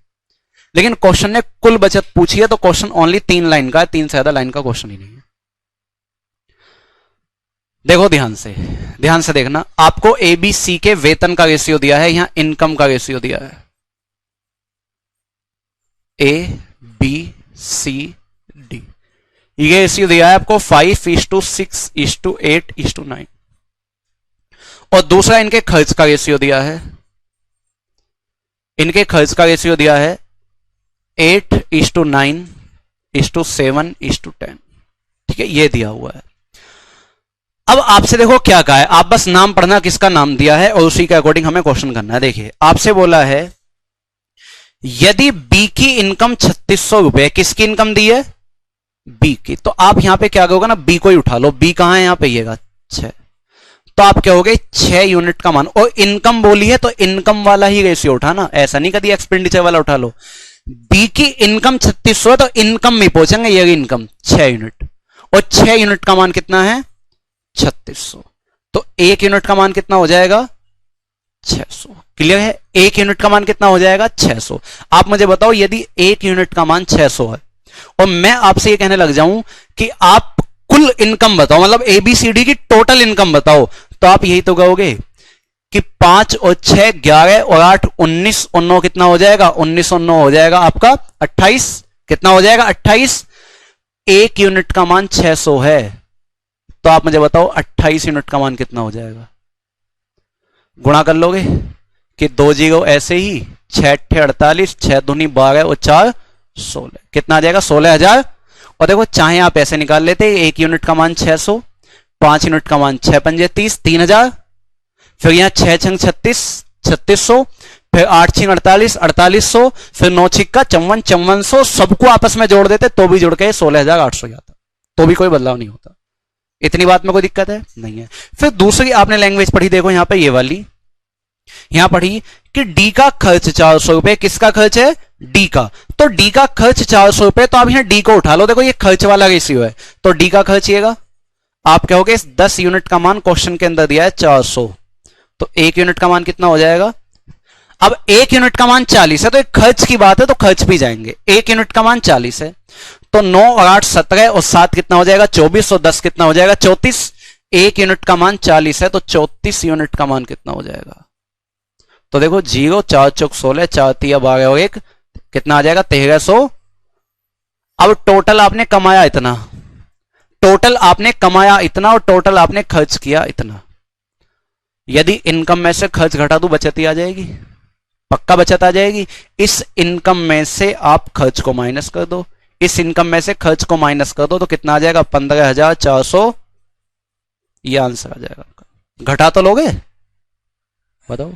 लेकिन क्वेश्चन ने कुल बचत पूछी है, तो क्वेश्चन ओनली 3 लाइन का है, 3 से ज्यादा लाइन का क्वेश्चन ही नहीं है। देखो ध्यान से देखना, आपको एबीसी के वेतन का रेशियो दिया है, यहां इनकम का रेशियो दिया है, ए बी सी डी, ये रेशियो दिया है आपको 5:6:8:9। और दूसरा इनके खर्च का रेशियो दिया है, इनके खर्च का रेशियो दिया है 8:9:7:10। ठीक है, ये दिया हुआ है। अब आपसे देखो क्या कहा है, आप बस नाम पढ़ना किसका नाम दिया है और उसी के अकॉर्डिंग हमें क्वेश्चन करना है। देखिए आपसे बोला है यदि बी की इनकम 3600 रुपए, किसकी इनकम दी है? बी की। तो आप यहां पे क्या कहोगे ना, बी को ही उठा लो, बी कहां है? यहां पे येगा 6, तो आप क्या होगे 6 यूनिट का मान। और इनकम बोली है तो इनकम वाला ही रेशियो उठाना, ऐसा नहीं कभी एक्सपेंडिचर वाला उठा लो। बी की इनकम 3600 है तो इनकम में पहुंचेंगे, ये इनकम 6 यूनिट, और 6 यूनिट का मान कितना है? 3600। तो 1 यूनिट का मान कितना हो जाएगा? 600। क्लियर है? 1 यूनिट का मान कितना हो जाएगा? 600। आप मुझे बताओ यदि 1 यूनिट का मान 600 है और मैं आपसे ये कहने लग जाऊं कि आप कुल इनकम बताओ, मतलब एबीसीडी की टोटल इनकम बताओ, तो आप यही तो कहोगे कि 5 और 6 11 और 8 19 और 9 कितना हो जाएगा? 19 और 9 हो जाएगा आपका 28। कितना हो जाएगा? 28। 1 यूनिट का मान 600 है, तो आप मुझे बताओ 28 यूनिट का मान कितना हो जाएगा? गुणा कर लोगे कि 2 जीरो ऐसे ही, 6 8 48, 6 दूनी 12 और 4 16, कितना आ जाएगा? 16,000। और देखो चाहे आप ऐसे निकाल लेते, 1 यूनिट का मान 600, 5 यूनिट का मान 6 पंजे 30, 3000, फिर यहां 6 छंग 36, 3600, फिर 8 छिंग 48, 4800, फिर 9 छिक्का 54, 5400, सबको आपस में जोड़ देते तो भी जुड़ के 16,800 आता, तो भी कोई बदलाव नहीं होता। इतनी बात में कोई दिक्कत है? नहीं है। फिर दूसरी आपने लैंग्वेज पढ़ी, देखो यहां पे ये वाली, यहां पढ़ी कि डी का खर्च 400 रुपए, किसका खर्च है? डी का। तो डी का खर्च 400 रुपए, तो आप यहां डी को उठा लो, देखो ये खर्च वाला रेशियो है, तो डी का खर्च येगा, आप कहोगे 10 यूनिट का मान क्वेश्चन के अंदर दिया है 400, तो 1 यूनिट का मान कितना हो जाएगा? अब 1 यूनिट का मान 40 है, तो एक खर्च की बात है तो खर्च भी जाएंगे। 1 यूनिट का मान 40 है, तो 9 और 8 17 और 7 कितना हो जाएगा? 24, और 10 कितना हो जाएगा? 34। 1 यूनिट का मान 40 है, तो 34 यूनिट का मान कितना हो जाएगा? तो देखो 0 4 चौक 16, 4 तिया 12 और 1 कितना आ जाएगा? 1300। अब टोटल आपने कमाया इतना, टोटल आपने कमाया इतना, और टोटल आपने खर्च किया इतना। यदि इनकम में से खर्च घटा दूं, बचत ही आ जाएगी, पक्का बचत आ जाएगी। इस इनकम में से आप खर्च को माइनस कर दो, इस इनकम में से खर्च को माइनस कर दो, तो कितना आ जाएगा? 15,400, ये आंसर आ जाएगा आपका। घटा तो लोगे? बताओ।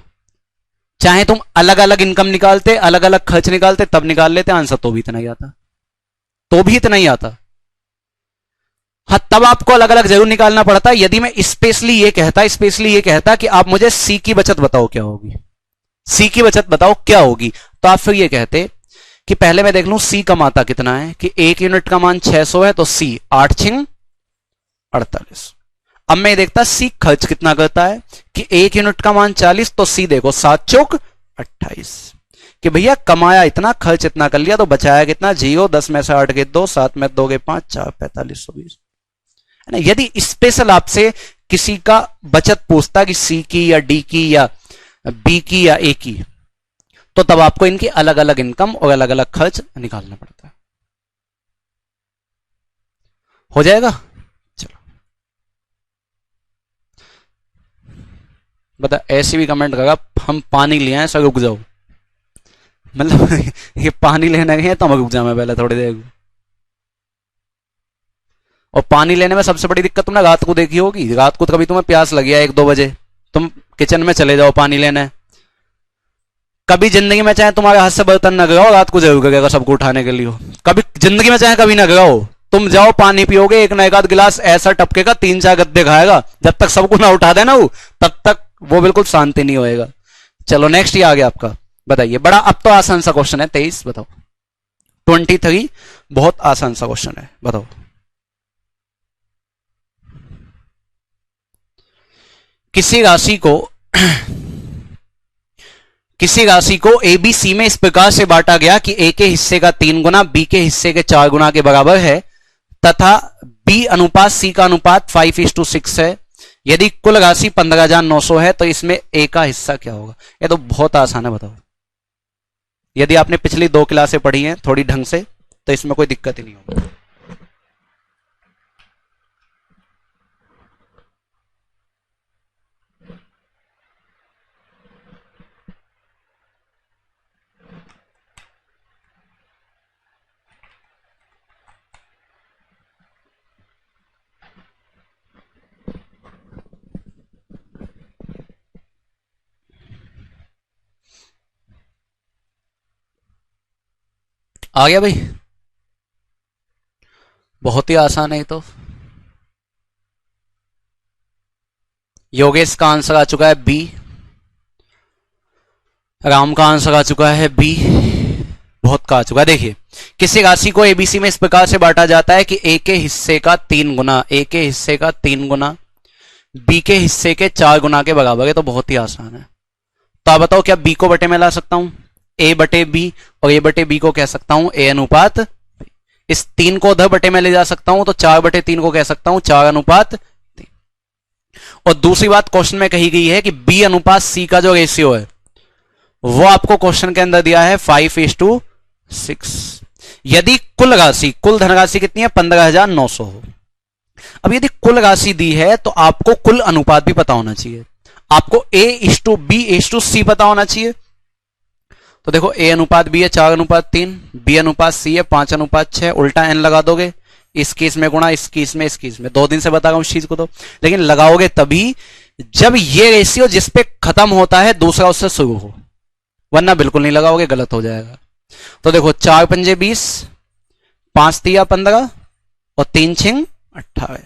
चाहे तुम अलग अलग इनकम निकालते, अलग अलग खर्च निकालते, तब निकाल लेते आंसर, तो भी इतना ही आता, तो भी इतना ही आता। हाँ, तब आपको अलग अलग जरूर निकालना पड़ता यदि मैं स्पेशली ये कहता कि आप मुझे सी की बचत बताओ क्या होगी, सी की बचत बताओ क्या होगी, तो आप फिर ये कहते कि पहले मैं देख लूं सी कमाता कितना है, कि 1 यूनिट का मान 600 है, तो सी 8 छिंग 48। अब मैं देखता सी खर्च कितना करता है, कि 1 यूनिट का मान 40, तो सी देखो 7 चौक 28, कि भैया कमाया इतना, खर्च इतना कर लिया, तो बचाया कितना 0, 10 में से 8 के 2, 7 में 2 के 5, 4 45 120 है ना। यदि स्पेशल आपसे किसी का बचत पूछता कि सी की या डी की या बी की या ए की, तो तब आपको इनकी अलग अलग इनकम और अलग अलग खर्च निकालना पड़ता है। हो जाएगा, चलो बता। ऐसे भी कमेंट करेगा हम पानी ले आए, सब रुक जाओ, मतलब ये पानी लेने गए तो हम रुक जाए पहले थोड़ी देर। और पानी लेने में सबसे बड़ी दिक्कत तुमने रात को देखी होगी, रात को तो कभी तुम्हें प्यास लगी है 1-2 बजे, तुम किचन में चले जाओ पानी लेने, कभी जिंदगी में चाहे तुम्हारे हाथ से बर्तन न गिराओ, रात को जरूर गिरेगा सबको उठाने के लिए हो, कभी जिंदगी में चाहे कभी ना गिराओ, तुम जाओ पानी पियोगे, एक ना एक आध गिलास ऐसा टपकेगा 3-4 गद्दे खाएगा, जब तक सबको ना उठा देना वो, तब तक वो बिल्कुल शांति नहीं होएगा। चलो नेक्स्ट ये आ गया आपका, बताइए। बड़ा अब तो आसान सा क्वेश्चन है, 23 बताओ, 23 बहुत आसान सा क्वेश्चन है, बताओ। किसी राशि को किसी राशि को ए बी सी में इस प्रकार से बांटा गया कि ए के हिस्से का 3 गुना बी के हिस्से के 4 गुना के बराबर है, तथा बी अनुपात सी का अनुपात 5:6 है। यदि कुल राशि 15,900 है तो इसमें ए का हिस्सा क्या होगा। ये तो बहुत आसान है, बताओ। यदि आपने पिछली 2 क्लासें पढ़ी हैं थोड़ी ढंग से तो इसमें कोई दिक्कत ही नहीं होगी। आ गया भाई, बहुत ही आसान है ये तो। योगेश का आंसर आ चुका है बी, राम का आंसर आ चुका है बी, बहुत का आ चुका है। देखिए, किसी राशि को एबीसी में इस प्रकार से बांटा जाता है कि ए के हिस्से का 3 गुना, ए के हिस्से का 3 गुना बी के हिस्से के 4 गुना के बराबर है, तो बहुत ही आसान है। तो आप बताओ क्या बी को बटे में ला सकता हूं, ए बटे बी, और ए बटे बी को कह सकता हूं ए अनुपात, इस 3 को उधर बटे में ले जा सकता हूं तो 4/3 को कह सकता हूं 4 अनुपात 3। और दूसरी बात क्वेश्चन में कही गई है कि बी अनुपात सी का जो रेशियो है वो आपको क्वेश्चन के अंदर दिया है 5:6। यदि कुल राशि, कुल धनराशि कितनी है 15,900 हो। अब यदि कुल राशि दी है तो आपको कुल अनुपात भी पता होना चाहिए, आपको A/B/C पता होना चाहिए। तो देखो ए अनुपात बी है 4:3, बी अनुपात सी है 5:6, उल्टा एन लगा दोगे, इस केस में गुणा, इस केस में, इस केस में। 2 दिन से बता रहा हूं इस चीज को तो, लेकिन लगाओगे तभी जब ये रेशियो जिस पे खत्म होता है दूसरा उससे शुरू हो, वरना बिल्कुल नहीं लगाओगे, गलत हो जाएगा। तो देखो 4 पंजे 20, 5 तिया 15 और 3 छिंग 18।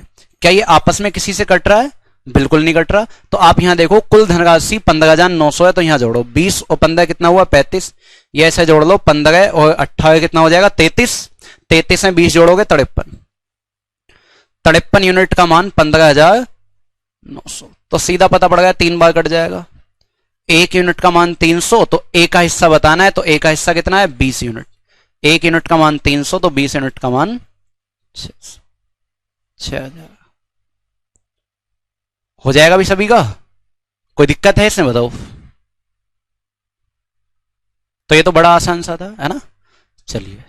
क्या ये आपस में किसी से कट रहा है? बिल्कुल नहीं कट रहा। तो आप यहां देखो कुल धनराशि 15,900 है, तो यहां जोड़ो 20 और 15 कितना हुआ 35, ये ऐसे जोड़ लो 15 और 18 कितना हो जाएगा 33, 33 में 20 जोड़ोगे 53 यूनिट का मान 15,900। तो सीधा पता पड़ गया, 3 बार कट जाएगा। 1 यूनिट का मान 300, तो ए का हिस्सा बताना है, तो ए का हिस्सा कितना है 20 यूनिट। 1 यूनिट का मान 300, तो 20 यूनिट का मान 6,000। हो जाएगा भी सभी का, कोई दिक्कत है इसमें बताओ। तो ये तो बड़ा आसान सा था, है ना। चलिए,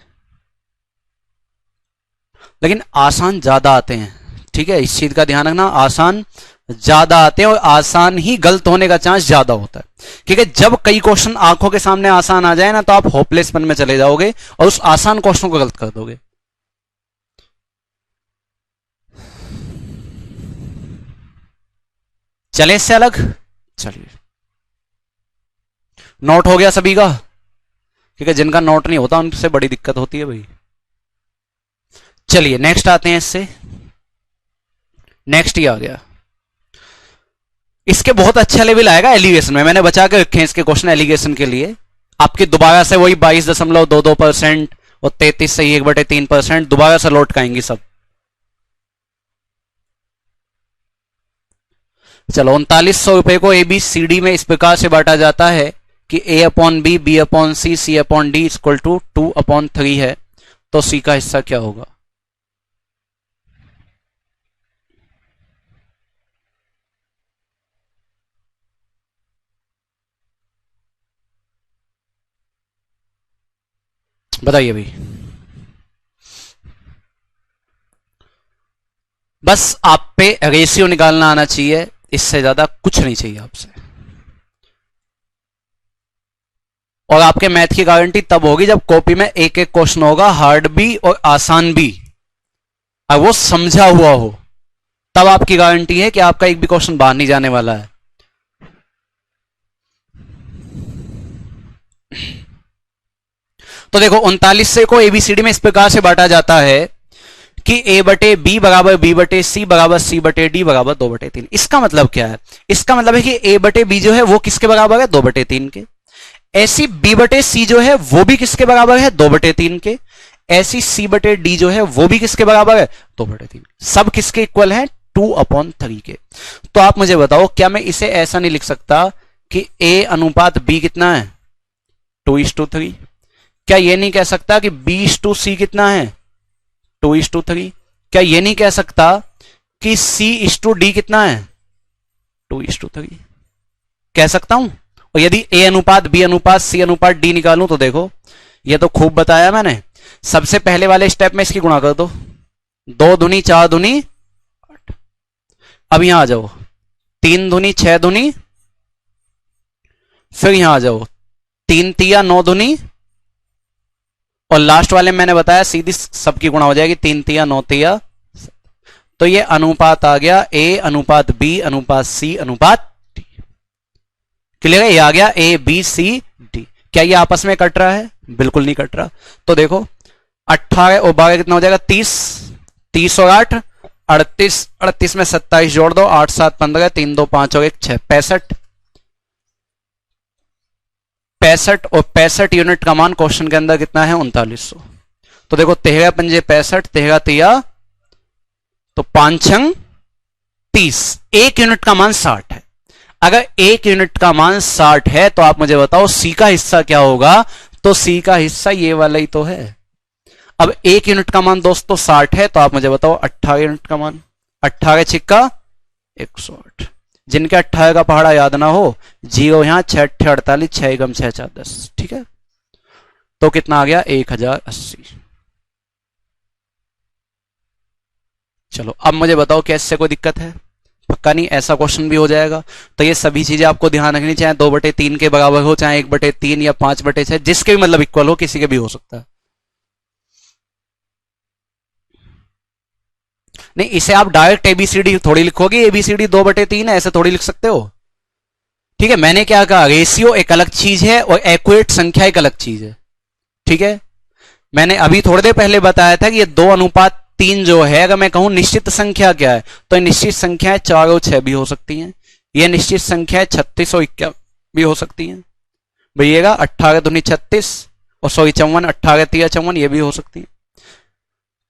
लेकिन आसान ज्यादा आते हैं, ठीक है, इस चीज का ध्यान रखना। आसान ज्यादा आते हैं और आसान ही गलत होने का चांस ज्यादा होता है, क्योंकि जब कई क्वेश्चन आंखों के सामने आसान आ जाए ना तो आप होपलेसपन में चले जाओगे और उस आसान क्वेश्चन को गलत कर दोगे। चले इससे अलग, चलिए नोट हो गया सभी का? ठीक है, जिनका नोट नहीं होता उनसे बड़ी दिक्कत होती है भाई। चलिए नेक्स्ट आते हैं इससे। नेक्स्ट ही आ गया, इसके बहुत अच्छा लेवल आएगा एलिगेशन में, मैंने बचा के रखे हैं इसके क्वेश्चन एलिगेशन के लिए। आपकी दोबारा से वही 22.22% और 33 से 1/3% दोबारा से लौट आएंगी सब। चलो 3900 को ABCD में इस प्रकार से बांटा जाता है कि A/B, B/C, C/D equal to 2/3 है, तो C का हिस्सा क्या होगा? बताइए भाई। बस आप पे रेशियो निकालना आना चाहिए, इससे ज्यादा कुछ नहीं चाहिए आपसे। और आपके मैथ की गारंटी तब होगी जब कॉपी में एक एक क्वेश्चन होगा, हार्ड भी और आसान भी, और वो समझा हुआ हो, तब आपकी गारंटी है कि आपका एक भी क्वेश्चन बाहर नहीं जाने वाला है। तो देखो 39 से को ABCD में इस प्रकार से बांटा जाता है कि A/B बराबर B/C बराबर C/D बराबर 2/3। इसका मतलब क्या है? इसका मतलब है कि A/B जो है वो किसके बराबर है? 2/3 के। ऐसी B/C जो है वो भी किसके बराबर है? 2/3 के। ऐसी C/D जो है वो भी किसके बराबर है? 2/3। सब किसके इक्वल है? 2/3 के। तो आप मुझे बताओ, क्या मैं इसे ऐसा नहीं लिख सकता कि A अनुपात B कितना है? 2:3। क्या ये नहीं कह सकता कि B/C कितना है? 2:3। क्या ये नहीं कह सकता कि C/D कितना है? 2:3। कह सकता हूं। और यदि A अनुपात B अनुपात C अनुपात D निकालूं तो देखो, ये तो खूब बताया मैंने। सबसे पहले वाले स्टेप में इसकी गुणा कर दो, 2 दूनी 4 दूनी 8। अब यहां आ जाओ, 3 दूनी 6 दूनी, फिर यहां आ जाओ 3 तिया 9 दूनी, और लास्ट वाले में मैंने बताया सीधी सबकी गुणा हो जाएगी, 3 तिया 9 तिया। तो ये अनुपात आ गया A अनुपात B अनुपात C अनुपात D। क्लियर है? ये आ गया ABCD। क्या ये आपस में कट रहा है? बिल्कुल नहीं कट रहा। तो देखो 18 और 12 कितना हो जाएगा? 30। 30 और 8 38। 38 में 27 जोड़ दो, 8 7 15, 3 2 5 और 1 6, 65। 65 और 65 यूनिट का मान क्वेश्चन के अंदर कितना है? 3900। तो देखो 13 पंजे 65, 13 तिया, तो 5 छंग 30। 1 यूनिट का मान 60 है। अगर 1 यूनिट का मान 60 है तो आप मुझे बताओ C का हिस्सा क्या होगा? तो C का हिस्सा ये वाला ही तो है। अब 1 यूनिट का मान दोस्तों 60 है, तो आप मुझे बताओ 18 यूनिट का मान। 18 छिक्का 108। जिनके 18 का पहाड़ा याद ना हो, 0 यहां, 6 48, 6 गम 6 4 10। ठीक है, तो कितना आ गया? 1080। चलो अब मुझे बताओ क्या इससे कोई दिक्कत है? पक्का नहीं, ऐसा क्वेश्चन भी हो जाएगा। तो ये सभी चीजें आपको ध्यान रखनी, चाहे 2/3 के बराबर हो, चाहे 1/3 या 5/6, जिसके भी मतलब इक्वल हो, किसी के भी हो सकता है। नहीं, इसे आप डायरेक्ट ABCD थोड़ी लिखोगे, ABCD 2/3 है, ऐसे थोड़ी लिख सकते हो। ठीक है, मैंने क्या कहा? रेशियो एक अलग चीज है और एक्यूरेट संख्या एक अलग चीज है। ठीक है, मैंने अभी थोड़ी देर पहले बताया था कि ये 2:3 जो है, अगर मैं कहूं निश्चित संख्या क्या है, तो निश्चित संख्याएं 4 और 6 भी हो सकती हैं। ये निश्चित संख्याएं 36 और 51 भी हो सकती हैं। भैया 18 दूनी 36 और 54, 18 तिया 54, ये भी हो सकती है।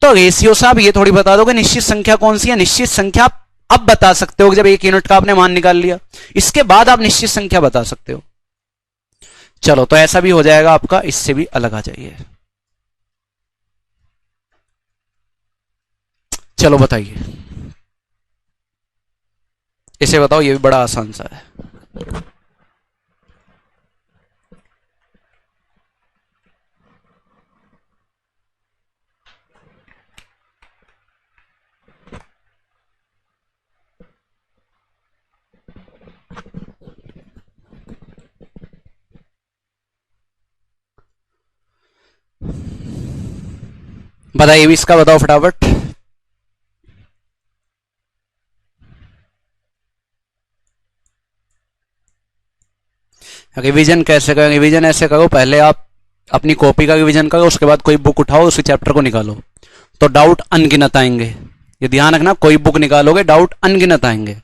तो रेशियो साहब ये थोड़ी बता दोगे निश्चित संख्या कौन सी है? निश्चित संख्या अब बता सकते हो जब 1 यूनिट का आपने मान निकाल लिया, इसके बाद आप निश्चित संख्या बता सकते हो। चलो तो ऐसा भी हो जाएगा आपका, इससे भी अलग आ जाइए। चलो बताइए, इसे बताओ, ये भी बड़ा आसान सा है। बताइए भी, इसका बताओ फटाफट। रिवीजन कैसे करें? रिवीजन ऐसे करो, पहले आप अपनी कॉपी का रिवीजन करो, उसके बाद कोई बुक उठाओ, उसी चैप्टर को निकालो, तो डाउट अनगिनत आएंगे। ये ध्यान रखना, कोई बुक निकालोगे डाउट अनगिनत आएंगे।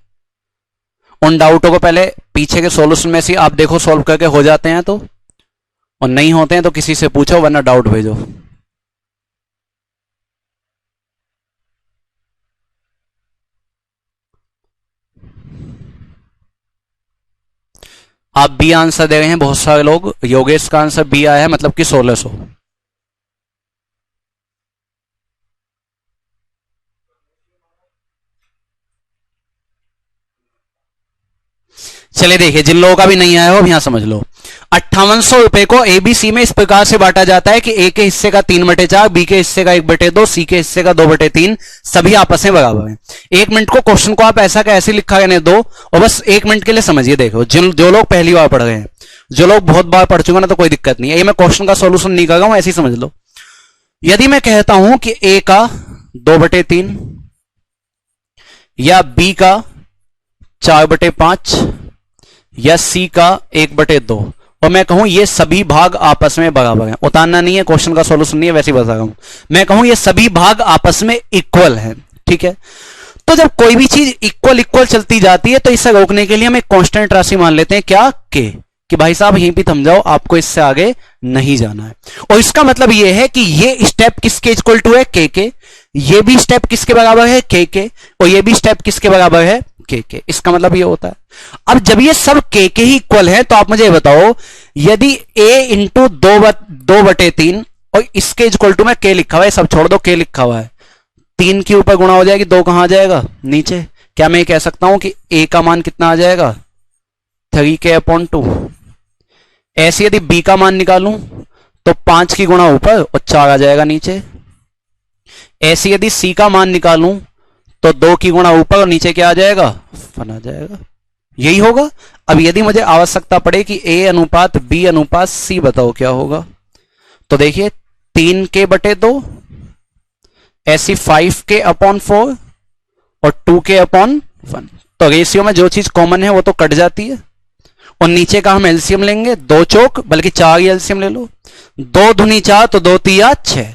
उन डाउटों को पहले पीछे के सॉल्यूशन में से आप देखो, सॉल्व करके हो जाते हैं तो, और नहीं होते हैं तो किसी से पूछो, वरना डाउट भेजो। आप बी आंसर दे रहे हैं बहुत सारे लोग। योगेश का आंसर बी आया है, मतलब कि 1600। चलिए देखिए, जिन लोगों का भी नहीं आया हो अब यहां समझ लो। 5800 रुपए को एबीसी में इस प्रकार से बांटा जाता है कि ए के हिस्से का 3/4, बी के हिस्से का 1/2, सी के हिस्से का 2/3, सभी आपस में बराबर हैं। 1 मिनट को क्वेश्चन को आप ऐसा का ऐसे लिखा रहने दो, और बस 1 मिनट के लिए समझिए। देखो, जो लोग पहली बार पढ़ रहे हैं, जो लोग बहुत बार पढ़ चुके हैं ना, तो कोई दिक्कत नहीं है, ये मैं क्वेश्चन का सोल्यूशन नहीं कर रहा हूं, ऐसे ही समझ लो। यदि मैं कहता हूं कि ए का 2/3 या बी का 4/5 या सी का 1/2, और मैं कहूं ये सभी भाग आपस में बराबर हैं, उतारना नहीं है, क्वेश्चन का सॉल्यूशन नहीं है, वैसे ही बता रहा हूं। मैं कहूं ये सभी भाग आपस में इक्वल हैं, ठीक है। तो जब कोई भी चीज इक्वल इक्वल चलती जाती है, तो इसे रोकने के लिए हम एक कांस्टेंट राशि मान लेते हैं, क्या? के, कि भाई साहब यहीं पे थम जाओ, आपको इससे आगे नहीं जाना है। और इसका मतलब यह है कि ये स्टेप किसके इक्वल टू है? के। ये भी स्टेप किसके बराबर है? के। और ये भी स्टेप किसके बराबर है? के। इसका मतलब ये होता है। अब जब ये सब के ही इक्वल है, तो आप मुझे बताओ, यदि a इंटू 2/3 और इसके इक्वल टू में के लिखा हुआ है, सब छोड़ दो, के लिखा हुआ है, 3 के ऊपर गुणा हो जाएगी, 2 कहां आ जाएगा? नीचे। क्या मैं कह सकता हूं कि a का मान कितना आ जाएगा? 3k/2। ऐसे यदि b का मान निकालूं तो 5 की गुणा ऊपर और 4 आ जाएगा नीचे। ऐसे यदि c का मान निकालूं तो 2 की गुणा ऊपर और नीचे क्या आ जाएगा? 1 आ जाएगा। यही होगा। अब यदि मुझे आवश्यकता पड़े कि a अनुपात b अनुपात c, बताओ क्या होगा? तो देखिए, 3k/2 ऐसी 5k/4 और 2k/1। तो रेशियो में जो चीज कॉमन है वो तो कट जाती है, और नीचे का हम एलसीएम लेंगे, 2 चौक, बल्कि 4 ही एलसीएम ले लो। 2 दूनी 4 तो 2 तिया 6,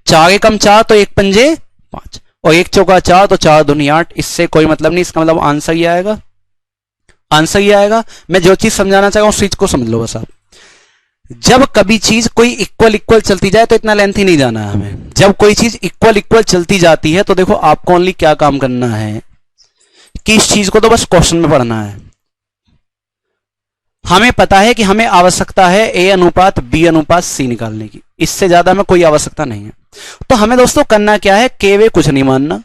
4 एकम 4 तो 1 पंजे 5, और 1 चौका 4 तो 4 दूनी 8। इससे कोई मतलब नहीं, इसका मतलब आंसर ही आएगा, आंसर ही आएगा। मैं जो चीज समझाना चाह रहा हूं उस चीज को समझ लो बस आप। जब कभी चीज कोई इक्वल इक्वल चलती जाए तो इतना लेंथ ही नहीं जाना है हमें। जब कोई चीज इक्वल इक्वल चलती जाती है तो देखो, आपको ओनली क्या काम करना है कि इस चीज को तो बस क्वेश्चन में पढ़ना है। हमें पता है कि हमें आवश्यकता है a अनुपात b अनुपात c निकालने की, इससे ज्यादा हमें कोई आवश्यकता नहीं है। तो हमें दोस्तों करना क्या है, के वे कुछ नहीं मानना।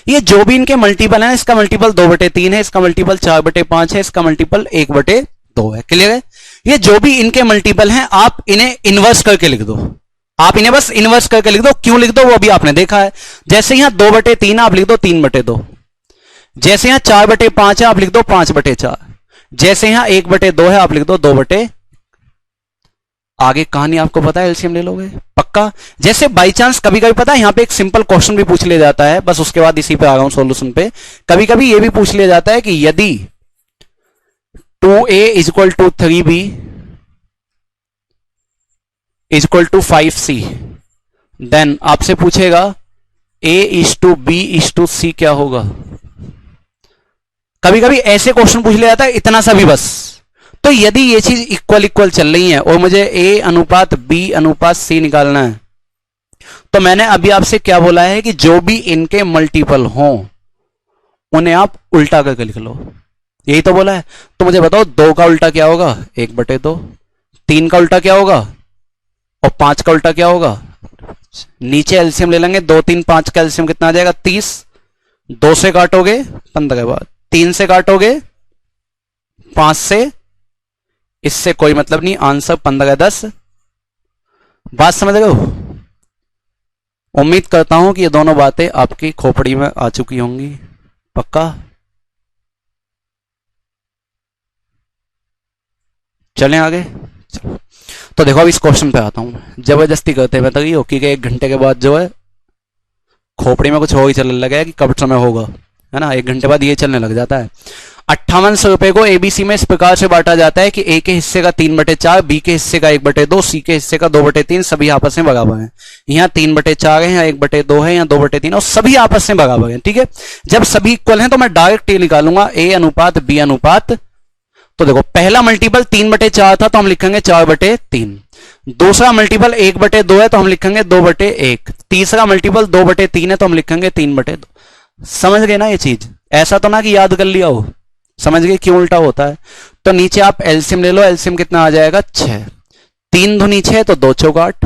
ये जो भी इनके मल्टीपल है, इसका मल्टीपल 2/3 है, इसका मल्टीपल 4/5 है, इसका मल्टीपल 1/2 है। क्लियर है? ये जो भी इनके मल्टीपल हैं, आप इन्हें इनवर्स करके लिख दो। आप इन्हें बस इनवर्स करके लिख दो। क्यों लिख दो वो अभी आपने देखा है। जैसे यहां 2/3 आप लिख दो 3/2, जैसे यहां 4/5 है आप लिख दो 5/4, जैसे यहां 1/2 है आप लिख दो 2/। आगे कहानी आपको पता है, एलसीएम ले लोगे पक्का। जैसे बाई चांस कभी कभी पता है, यहां पे एक सिंपल क्वेश्चन भी पूछ लिया जाता है, बस उसके बाद इसी पे आ रहा हूं सॉल्यूशन पे। कभी कभी ये भी पूछ लिया जाता है कि यदि 2a = 3b = 5c, देन आपसे पूछेगा a:b:c क्या होगा। कभी कभी ऐसे क्वेश्चन पूछ लिया जाता है, इतना सा भी बस। तो यदि ये चीज इक्वल इक्वल चल रही है और मुझे a अनुपात b अनुपात c निकालना है, तो मैंने अभी आपसे क्या बोला है कि जो भी इनके मल्टीपल हों उन्हें आप उल्टा करके लिख लो। यही तो बोला है। तो मुझे बताओ, 2 का उल्टा क्या होगा? 1/2। 3 का उल्टा क्या होगा? और 5 का उल्टा क्या होगा? नीचे एलसीएम ले लेंगे। 2 3 5 का एलसीएम कितना आ जाएगा? 30। 2 से काटोगे 15 बाद, 3 से काटोगे 5 से, इससे कोई मतलब नहीं, आंसर 15×10। बात समझ रहे हो? उम्मीद करता हूं कि ये दोनों बातें आपकी खोपड़ी में आ चुकी होंगी पक्का। चलें आगे। चलो, तो देखो अब इस क्वेश्चन पे आता हूं। जबरदस्ती करते हैं बताइए कि 1 घंटे के बाद जो है खोपड़ी में कुछ हो ही चलने लगा है कि कब समय होगा, है ना। 1 घंटे बाद ये चलने लग जाता है। 5800 रुपए को एबीसी में इस प्रकार से बांटा जाता है कि ए के हिस्से का 3/4, बी के हिस्से का 1/2, सी के हिस्से का 2/3, सभी आपस में बराबर हैं। यहाँ 3/4 है, यहाँ 1/2 है, यहाँ 2/3 और सभी आपस में बराबर हैं। ठीक है, जब सभी इक्वल हैं तो मैं डायरेक्ट ये निकालूंगा ए अनुपात बी अनुपात। तो देखो पहला मल्टीपल 3/4 था तो हम लिखेंगे 4/3, दूसरा मल्टीपल 1/2 है तो हम लिखेंगे 2/1, तीसरा मल्टीपल 2/3 है तो हम लिखेंगे 3/2। समझ गए ना ये चीज? ऐसा तो ना कि याद कर लिया हो, समझ गए क्यों उल्टा होता है? तो नीचे आप एलसीएम ले लो, एलसीएम कितना आ जाएगा 6, 3 दूनी 6 तो 2 चौक 8,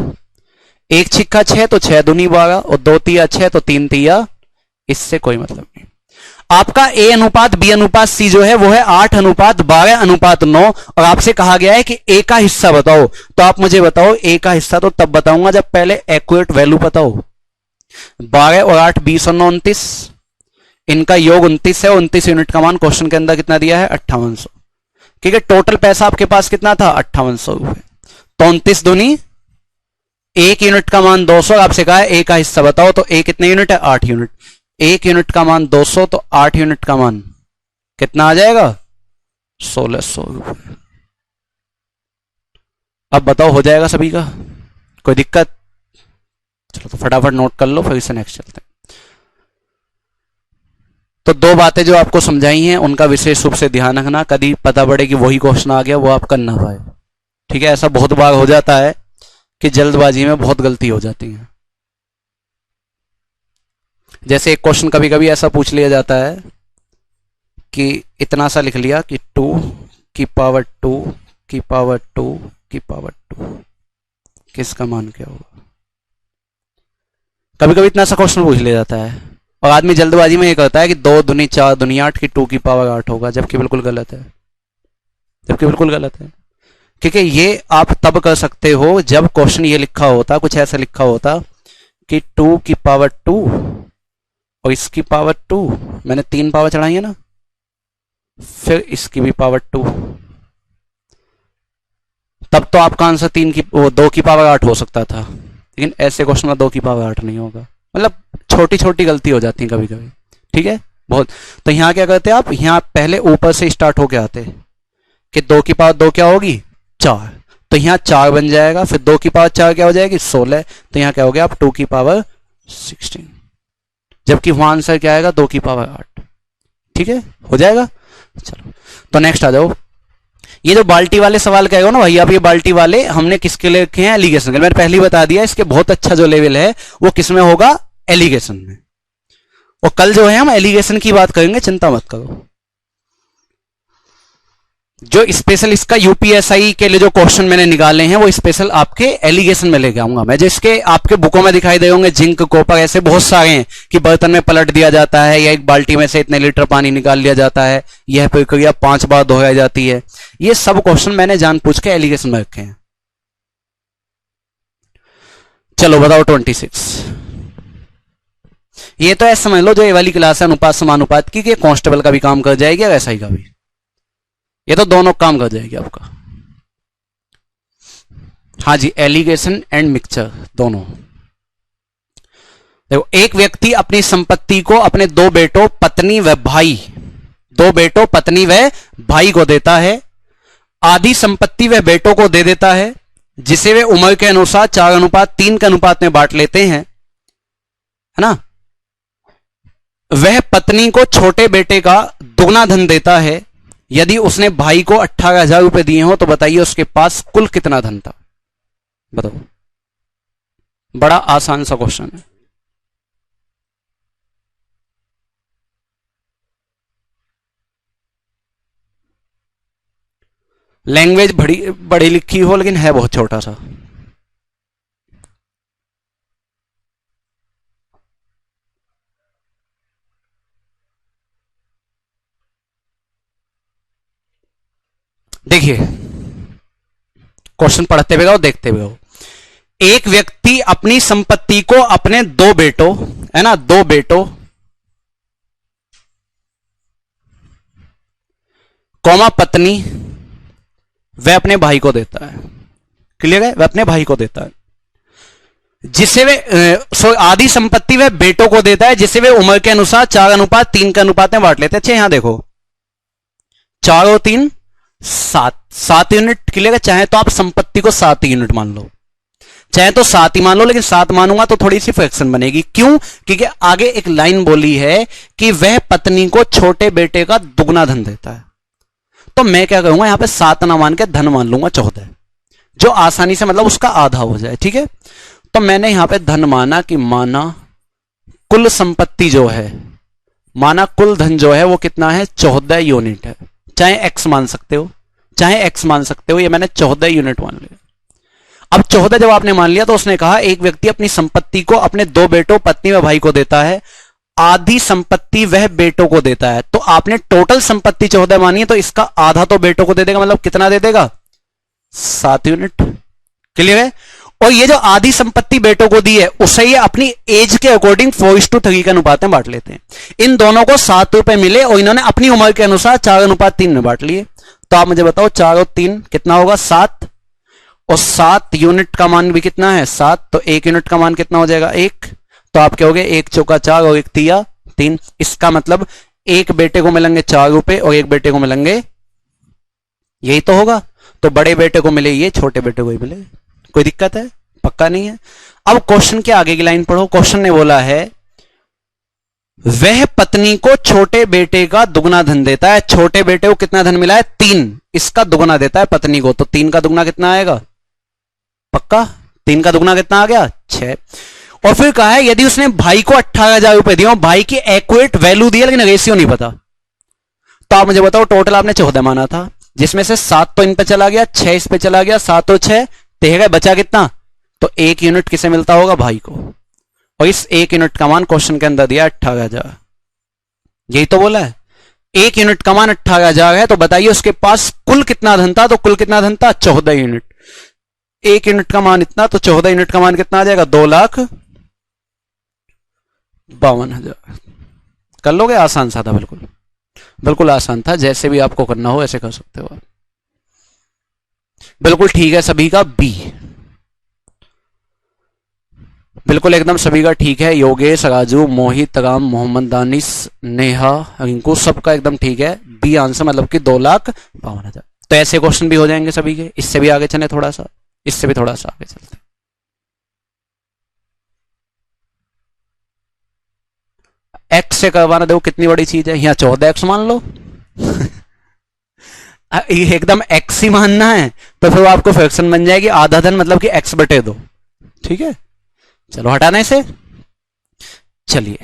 1 छिक्का 6 तो 6 दूनी 12 और 2 तिया 6 तो 3 तिया। इससे कोई मतलब नहीं। आपका ए अनुपात बी अनुपात सी जो है वो है 8:12:9 और आपसे कहा गया है कि ए का हिस्सा बताओ। तो आप मुझे बताओ ए का हिस्सा तो तब बताऊंगा जब पहले एक्यूरेट वैल्यू पता हो। 12 और 8 20 और 9 29, इनका योग 29 है। 29 यूनिट का मान क्वेश्चन के अंदर कितना दिया है 5800। ठीक है, टोटल पैसा आपके पास कितना था 5800 रुपए। तो 29 दूनी 1 यूनिट का मान 200, आपसे कहा है ए का हिस्सा बताओ। तो ए कितने यूनिट है 8 यूनिट। 1 यूनिट का मान 200 तो 8 यूनिट का मान कितना आ जाएगा 1600 रुपए। अब बताओ हो जाएगा सभी का, कोई दिक्कत? चलो तो फटाफट नोट कर लो, फिर इसे नेक्स्ट चलते हैं। तो 2 बातें जो आपको समझाई हैं उनका विशेष रूप से ध्यान रखना, कभी पता पड़े कि वही क्वेश्चन आ गया वो आप कर ना पाए। ठीक है, ऐसा बहुत बार हो जाता है कि जल्दबाजी में बहुत गलती हो जाती है। जैसे एक क्वेश्चन कभी कभी ऐसा पूछ लिया जाता है कि इतना सा लिख लिया कि 2 की पावर 2 की पावर 2 की पावर 2, किसका मान क्या होगा? कभी कभी इतना सा क्वेश्चन पूछ लिया जाता है और आदमी जल्दबाजी में ये कहता है कि 2 दूनी 4 दूनी 8 की 2 की पावर 8 होगा, जबकि बिल्कुल गलत है, जबकि बिल्कुल गलत है। क्योंकि ये आप तब कर सकते हो जब क्वेश्चन ये लिखा होता, कुछ ऐसा लिखा होता कि 2 की पावर 2 और इसकी पावर 2, मैंने 3 पावर चढ़ाई है ना, फिर इसकी भी पावर 2, तब तो आपका आंसर 2 की पावर 8 हो सकता था। लेकिन ऐसे क्वेश्चन में 2 की पावर 8 नहीं होगा। मतलब छोटी छोटी गलती हो जाती है कभी कभी। ठीक है, बहुत। तो यहां क्या करते हैं आप, यहां पहले ऊपर से स्टार्ट होके आते कि 2 की पावर 2 क्या होगी 4, तो यहां 4 बन जाएगा। फिर 2 की पावर 4 क्या हो जाएगी 16, तो यहां क्या हो गया आप 2 की पावर 16, जबकि वहां आंसर क्या आएगा 2 की पावर 8। ठीक है, हो जाएगा। चलो तो नेक्स्ट आ जाओ। ये जो बाल्टी वाले सवाल कहेगा ना भाई, आप ये बाल्टी वाले हमने किसके लिए रखे हैं, एलिगेशन के। मैंने पहले ही बता दिया इसके बहुत अच्छा जो लेवल है वो किसमें होगा, एलिगेशन में। और कल जो है हम एलिगेशन की बात करेंगे, चिंता मत करो। जो स्पेशल इसका यूपीएसआई के लिए जो क्वेश्चन मैंने निकाले हैं वो स्पेशल आपके एलिगेशन में लेके आऊंगा मैं। जिसके आपके बुकों में दिखाई दे होंगे जिंक कॉपर ऐसे बहुत सारे हैं कि बर्तन में पलट दिया जाता है या एक बाल्टी में से इतने लीटर पानी निकाल लिया जाता है, यह प्रक्रिया 5 बार दोहराई जाती है। ये सब क्वेश्चन मैंने जानबूझ के एलिगेशन में रखे हैं। चलो बताओ 26। ये तो ऐसा समझ लो जो ये वाली क्लास है अनुपात समानुपात की, कांस्टेबल का भी काम कर जाएगी और एसआई का भी। ये तो दोनों काम कर जाएगी आपका। हाँ जी, एलिगेशन एंड मिक्सचर दोनों। देखो, एक व्यक्ति अपनी संपत्ति को अपने 2 बेटों पत्नी व भाई, 2 बेटों पत्नी व भाई को देता है। आधी संपत्ति व बेटों को दे देता है, जिसे वे उम्र के अनुसार 4:3 के अनुपात में बांट लेते हैं, है ना। वह पत्नी को छोटे बेटे का दुगना धन देता है। यदि उसने भाई को 18,000 रुपए दिए हो तो बताइए उसके पास कुल कितना धन था, बताओ। बड़ा आसान सा क्वेश्चन है। लैंग्वेज बड़ी लिखी हो लेकिन है बहुत छोटा सा। देखिए क्वेश्चन पढ़ते हुए और देखते हुए हो। एक व्यक्ति अपनी संपत्ति को अपने 2 बेटों, है ना, 2 बेटों कौमा पत्नी वह अपने भाई को देता है। क्लियर है, वह अपने भाई को देता है, जिसे वे आधी संपत्ति वह बेटों को देता है, जिसे वे उम्र के अनुसार 4:3 के अनुपात में बांट लेते हैं। अच्छा यहां देखो, 4 और 3 7, 7 यूनिट क्लियर है। चाहे तो आप संपत्ति को 7 यूनिट मान लो, चाहे तो 7 ही मान लो, लेकिन 7 मानूंगा तो थोड़ी सी फ्रैक्शन बनेगी। क्यों? क्योंकि आगे एक लाइन बोली है कि वह पत्नी को छोटे बेटे का दुगना धन देता है। तो मैं क्या करूंगा, यहां पे 7 ना मान के धन मान लूंगा 14, जो आसानी से मतलब उसका आधा हो जाए। ठीक है, तो मैंने यहां पे धन माना कि माना कुल संपत्ति जो है, माना कुल धन जो है वो कितना है, 14 यूनिट है। चाहे एक्स मान सकते हो, चाहे एक्स मान सकते हो, ये मैंने 14 यूनिट मान लिया। अब 14 जब आपने मान लिया तो उसने कहा एक व्यक्ति अपनी संपत्ति को अपने 2 बेटों, पत्नी व भाई को देता है, आधी संपत्ति वह बेटों को देता है। तो आपने टोटल संपत्ति 14 मानी है, तो इसका आधा तो बेटों को दे देगा, मतलब कितना दे देगा, 7 यूनिट। क्लियर है? और ये जो आधी संपत्ति बेटों को दी है उसे ये अपनी एज के अकॉर्डिंग 4:3 के अनुपात में बांट लेते हैं। इन दोनों को 7 रुपए मिले और इन्होंने अपनी उम्र के अनुसार 4:3 में बांट लिए। तो आप मुझे बताओ 4 और 3 कितना होगा, 7, और 7 यूनिट का मान भी कितना है, 7, तो 1 यूनिट का मान कितना हो जाएगा, 1। तो आप कहोगे 1 चौका 4 और 1 तिया 3। इसका मतलब एक बेटे को मिलेंगे 4 रुपए और एक बेटे को मिलेंगे, यही तो होगा। तो बड़े बेटे को मिले ये, छोटे बेटे को ही मिले। कोई दिक्कत है? पक्का नहीं है। अब क्वेश्चन के आगे की लाइन पढ़ो। क्वेश्चन ने बोला है वह पत्नी को छोटे बेटे का दुगना धन देता है। छोटे बेटे को कितना धन मिला है, 3, इसका दुगना देता है पत्नी को। तो 3 का दुगना कितना आएगा, पक्का 3 का दुगना कितना आ गया, 6। और फिर कहा है यदि उसने भाई को 18,000 रुपए दिए, भाई की एक्यूरेट वैल्यू दी है लेकिन रेशियो नहीं पता, तो आप मुझे बताओ टोटल आपने 14 माना था, जिसमें से 7 तो इन पे चला गया, 6 इस पे चला गया, 7 और 6 13, बचा कितना, तो 1 यूनिट किसे मिलता होगा, भाई को। और इस 1 यूनिट का मान क्वेश्चन के अंदर दिया 18,000। यही तो बोला है 1 यूनिट का मान 18,000 है। तो बताइए उसके पास कुल कितना धन था, तो कुल कितना धन था, 14 यूनिट। 1 यूनिट का मान इतना, तो 14 यूनिट का मान कितना आ जाएगा, 2,52,000। कर लोगे? आसान सा था, बिल्कुल बिल्कुल आसान था। जैसे भी आपको करना हो ऐसे कर सकते हो आप। बिल्कुल ठीक है सभी का बी, बिल्कुल एकदम सभी का ठीक है। योगेश, राजू, मोहित, राम, मोहम्मद, दानिश, नेहा, रिंकू, सबका एकदम ठीक है। बी आंसर मतलब कि 2,52,000। तो ऐसे क्वेश्चन भी हो जाएंगे सभी के। इससे भी आगे चले, थोड़ा सा इससे भी थोड़ा सा आगे चलते हैं। एक्स से करवाना, देखो कितनी बड़ी चीज है। यहां 14x मान लो एकदम x ही मानना है तो फिर आपको फ्रैक्शन बन जाएगी आधा धन, मतलब कि x बटे 2। ठीक है, चलो हटाने से। चलिए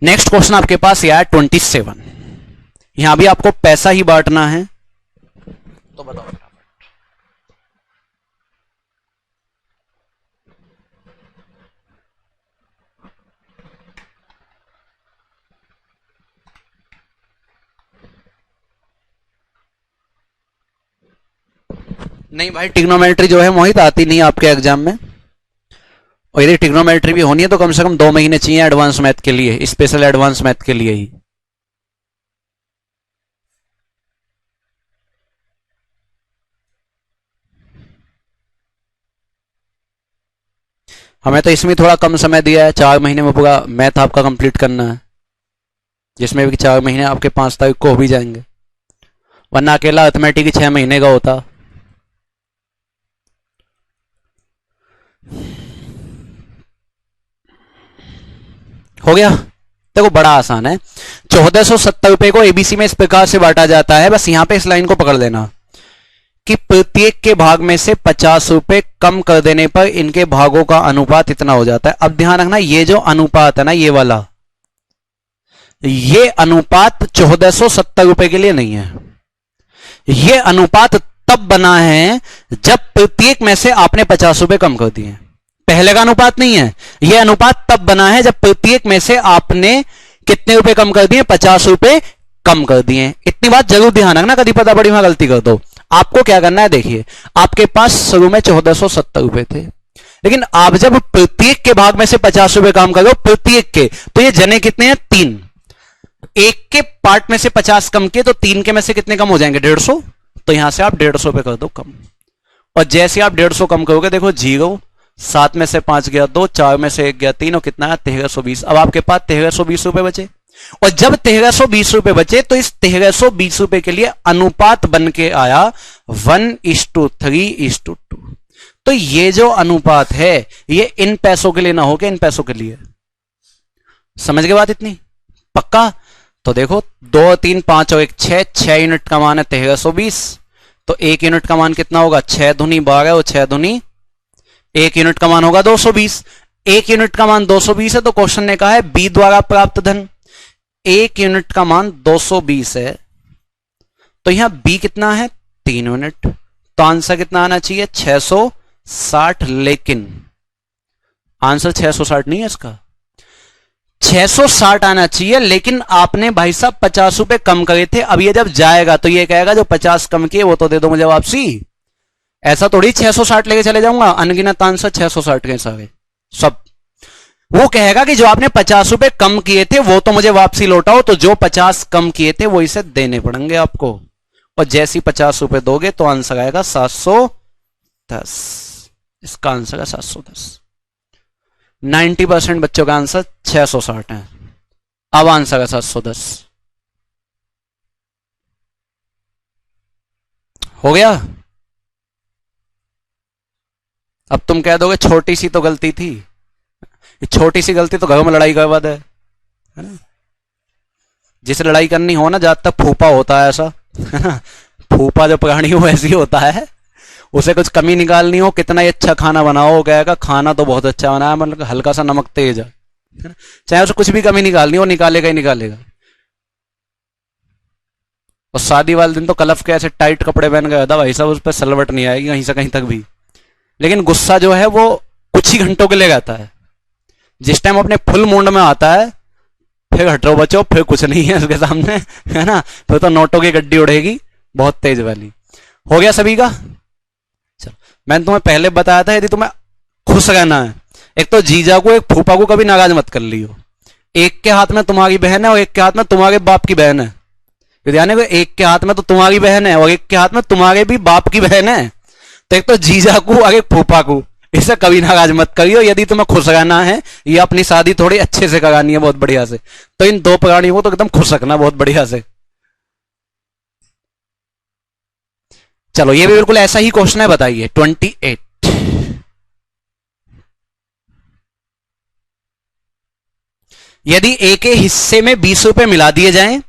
नेक्स्ट क्वेश्चन आपके पास यह है 27। यहां भी आपको पैसा ही बांटना है, तो बताओ। नहीं भाई, ट्रिग्नोमेट्री जो है मोहित आती नहीं आपके एग्जाम में। और यदि ट्रिग्नोमेट्री भी होनी है तो कम से कम 2 महीने चाहिए एडवांस मैथ के लिए, स्पेशल एडवांस मैथ के लिए ही। हमें तो इसमें थोड़ा कम समय दिया है, 4 महीने में पूरा मैथ आपका कंप्लीट करना है, जिसमें भी 4 महीने आपके 5 तारीख को हो भी जाएंगे, वरना अकेला अर्थमेटिक 6 महीने का होता। हो गया? देखो बड़ा आसान है। 1470 रुपए को एबीसी में इस प्रकार से बांटा जाता है। बस यहां पे इस लाइन को पकड़ लेना कि प्रत्येक के भाग में से 50 रुपए कम कर देने पर इनके भागों का अनुपात इतना हो जाता है। अब ध्यान रखना, ये जो अनुपात है ना, ये वाला, ये अनुपात 1470 रुपए के लिए नहीं है। ये अनुपात तब बना है जब प्रत्येक में से आपने 50 रुपए कम कर दिए। पहले का अनुपात नहीं है, यह अनुपात तब बना है जब प्रत्येक में से आपने कितने रुपए कम कर दिए, 50 रुपए कम कर दिए। इतनी बात जरूर ध्यान रखना, कभी पता पड़ी वहां गलती कर दो। आपको क्या करना है, देखिए आपके पास शुरू में 1470 रुपए थे, लेकिन आप जब प्रत्येक के भाग में से 50 रुपए कम करो, प्रत्येक के, तो ये जने कितने हैं, 3। एक के पार्ट में से 50 कम किए तो 3 के में से कितने कम हो जाएंगे, 150। तो यहां से आप 150 रुपए कर दो कम। और जैसे आप 150 कम करोगे, देखो 0, 7 में से 5 गया 2, 4 में से 1 गया 3, और कितना है 1320। अब आपके पास 1320 रुपए बचे। और जब 1320 बचे तो इस 1320 के लिए अनुपात बन के आया 1:3:2। तो ये जो अनुपात है ये इन पैसों के लिए ना हो के इन पैसों के लिए। समझ गए बात इतनी? पक्का? तो देखो 2 3 5 और 1 6 यूनिट का मान है 1320। तो 1 यूनिट का मान कितना होगा? 6 दूनी 12 और 6 दूनी 1 यूनिट का मान होगा 220। 1 यूनिट का मान 220 है तो क्वेश्चन ने कहा है बी द्वारा प्राप्त धन। 1 यूनिट का मान 220 है तो यहां बी कितना है? 3 यूनिट। तो आंसर कितना आना चाहिए? 660। लेकिन आंसर 660 नहीं है इसका, 660 आना चाहिए। लेकिन आपने भाई साहब 50 रुपए कम करे थे। अब ये जब जाएगा तो ये कहेगा जो 50 कम किए वो तो दे दो मुझे वापसी। ऐसा थोड़ी 660 लेके चले जाऊंगा। अनगिनत आंसर 660 के सारे सब। वो कहेगा कि जो आपने 50 रुपए कम किए थे वो तो मुझे वापसी लौटाओ। तो जो 50 कम किए थे वो इसे देने पड़ेंगे आपको। और जैसी 50 रुपए दोगे तो आंसर आएगा 710। इसका आंसर है 710। 90% बच्चों का आंसर 660 है। अब आंसर है 710। हो गया? अब तुम कह दोगे छोटी सी तो गलती थी। छोटी सी गलती तो घर में लड़ाई का बाद है ना? जिसे लड़ाई करनी हो ना, ज्यादातर फूफा होता है ऐसा, है ना? फूफा जो प्राणी हो ऐसी होता है। उसे कुछ कमी निकालनी हो, कितना ही अच्छा खाना बनाओ, कहेगा खाना तो बहुत अच्छा बना है, मतलब हल्का सा नमक तेज है। चाहे उसे कुछ भी कमी निकालनी हो, निकालेगा ही निकालेगा। और शादी वाले दिन तो कलफ के ऐसे टाइट कपड़े पहन गया था भाई साहब, उस पर सलवट नहीं आएगी कहीं से कहीं तक भी। लेकिन गुस्सा जो है वो कुछ ही घंटों के लिए रहता है। जिस टाइम अपने फुल मूड में आता है फिर हटो बचो, फिर कुछ नहीं है उसके सामने, है ना? फिर तो नोटों की गड्डी उड़ेगी बहुत तेज वाली। हो गया सभी का? चलो, मैंने तुम्हें पहले बताया था यदि तुम्हें खुश रहना है, एक तो जीजा को एक फूफा को कभी नाराज मत कर लियो। एक के हाथ में तुम्हारी बहन है और एक के हाथ में तुम्हारे बाप की बहन है। यानी एक के हाथ में तो तुम्हारी बहन है और एक के हाथ में तुम्हारे भी बाप की बहन है। तो एक तो जीजा को और एक फूफा को, इसे कभी नाराज मत करियो यदि तुम्हें खुश रहना है। ये अपनी शादी थोड़ी अच्छे से करानी है, बहुत बढ़िया से। तो इन दो प्राणियों को तो एकदम खुश रखना बहुत बढ़िया से। चलो, ये भी बिल्कुल ऐसा ही क्वेश्चन है, बताइए 28। यदि ए के हिस्से में 20 रुपए मिला दिए जाएं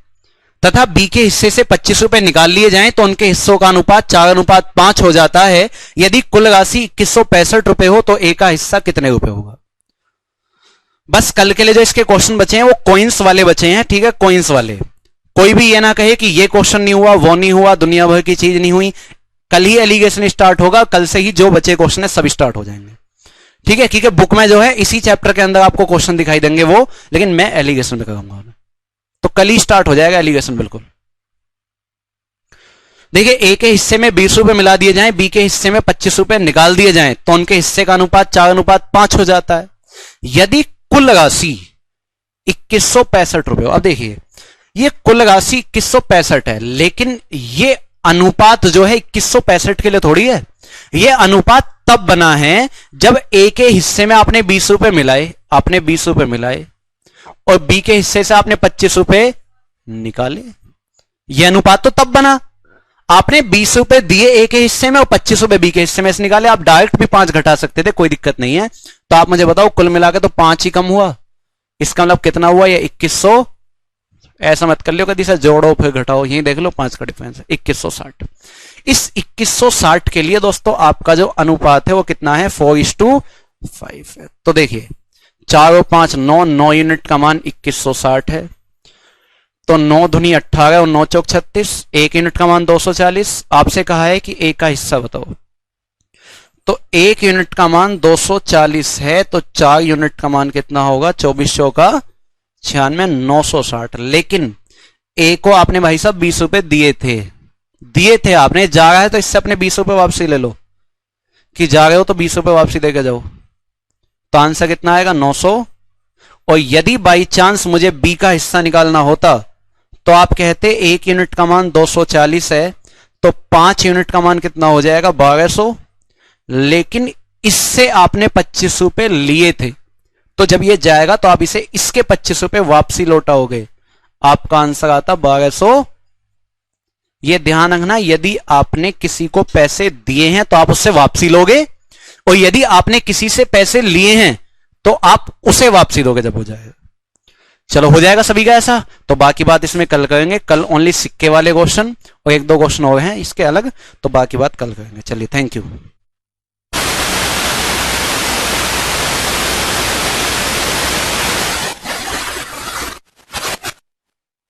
तथा बी के हिस्से से 25 रुपए निकाल लिए जाएं तो उनके हिस्सों का अनुपात 4:5 हो जाता है। यदि कुल राशि 2165 रुपए हो तो ए का हिस्सा कितने रुपए होगा? बस कल के लिए जो इसके क्वेश्चन बचे हैं वो कॉइंस वाले बचे हैं, ठीक है? कॉइंस वाले। कोई भी ये ना कहे कि ये क्वेश्चन नहीं हुआ, वो नहीं हुआ, दुनिया भर की चीज नहीं हुई। कल ही एलिगेशन स्टार्ट होगा, कल से ही जो बचे क्वेश्चन है सब स्टार्ट हो जाएंगे, ठीक है? क्योंकि बुक में जो है इसी चैप्टर के अंदर आपको क्वेश्चन दिखाई देंगे वो, लेकिन मैं एलिगेशन में करूंगा। तो कल ही स्टार्ट हो जाएगा एलिगेशन बिल्कुल। देखिए, ए के हिस्से में 20 रुपए मिला दिए जाएं, बी के हिस्से में 25 रुपए निकाल दिए जाएं तो उनके हिस्से का अनुपात 4:5 हो जाता है। यदि कुल राशि 2165 रुपए हो, अब देखिए ये कुल राशि 2165 है, लेकिन ये अनुपात जो है 2165 के लिए थोड़ी है। ये अनुपात तब बना है जब ए के हिस्से में आपने 20 रुपए मिलाए, आपने 20 रुपए मिलाए और बी के हिस्से से आपने 25 रुपए निकाले। यह अनुपात तो तब बना, आपने 20 रुपए दिए ए के हिस्से में और 25 रुपए बी के हिस्से में से निकाले। आप डायरेक्ट भी 5 घटा सकते थे, कोई दिक्कत नहीं है। तो आप मुझे बताओ, कुल मिलाकर तो 5 ही कम हुआ, इसका मतलब कितना हुआ? ये 2100। ऐसा मत कर लो कभी से जोड़ो फिर घटाओ, यही देख लो 5 का डिफरेंस है 2160। इस 2160 के लिए दोस्तों आपका जो अनुपात है वो कितना है? 4:5 है। तो देखिए 4 और 5 9 यूनिट का मान 2160 है। तो 9 दूनी 18 और 9 चौक 36, 1 यूनिट का मान 240। आपसे कहा है कि ए का हिस्सा बताओ, तो 1 यूनिट का मान 240 है तो 4 यूनिट का मान कितना होगा? 2400 का 96, 960। लेकिन ए को आपने भाई साहब 20 रुपए दिए थे आपने, जा रहा है तो इससे अपने 20 रुपए वापसी ले लो, कि जा रहे हो तो 20 रुपए वापसी देकर जाओ। तो आंसर कितना आएगा? 900। और यदि बाई चांस मुझे बी का हिस्सा निकालना होता तो आप कहते 1 यूनिट का मान 240 है तो 5 यूनिट का मान कितना हो जाएगा? 1200। लेकिन इससे आपने 25 रुपए लिए थे, तो जब ये जाएगा तो आप इसे इसके 25 रुपए वापसी लौटाओगे आपका आंसर आता 1200। ये ध्यान रखना, यदि आपने किसी को पैसे दिए हैं तो आप उससे वापसी लोगे, और यदि आपने किसी से पैसे लिए हैं तो आप उसे वापसी दोगे जब हो जाएगा। चलो हो जाएगा सभी का ऐसा। तो बाकी बात इसमें कल करेंगे, कल ओनली सिक्के वाले क्वेश्चन और 1-2 क्वेश्चन और हैं इसके अलग, तो बाकी बात कल करेंगे। चलिए थैंक यू।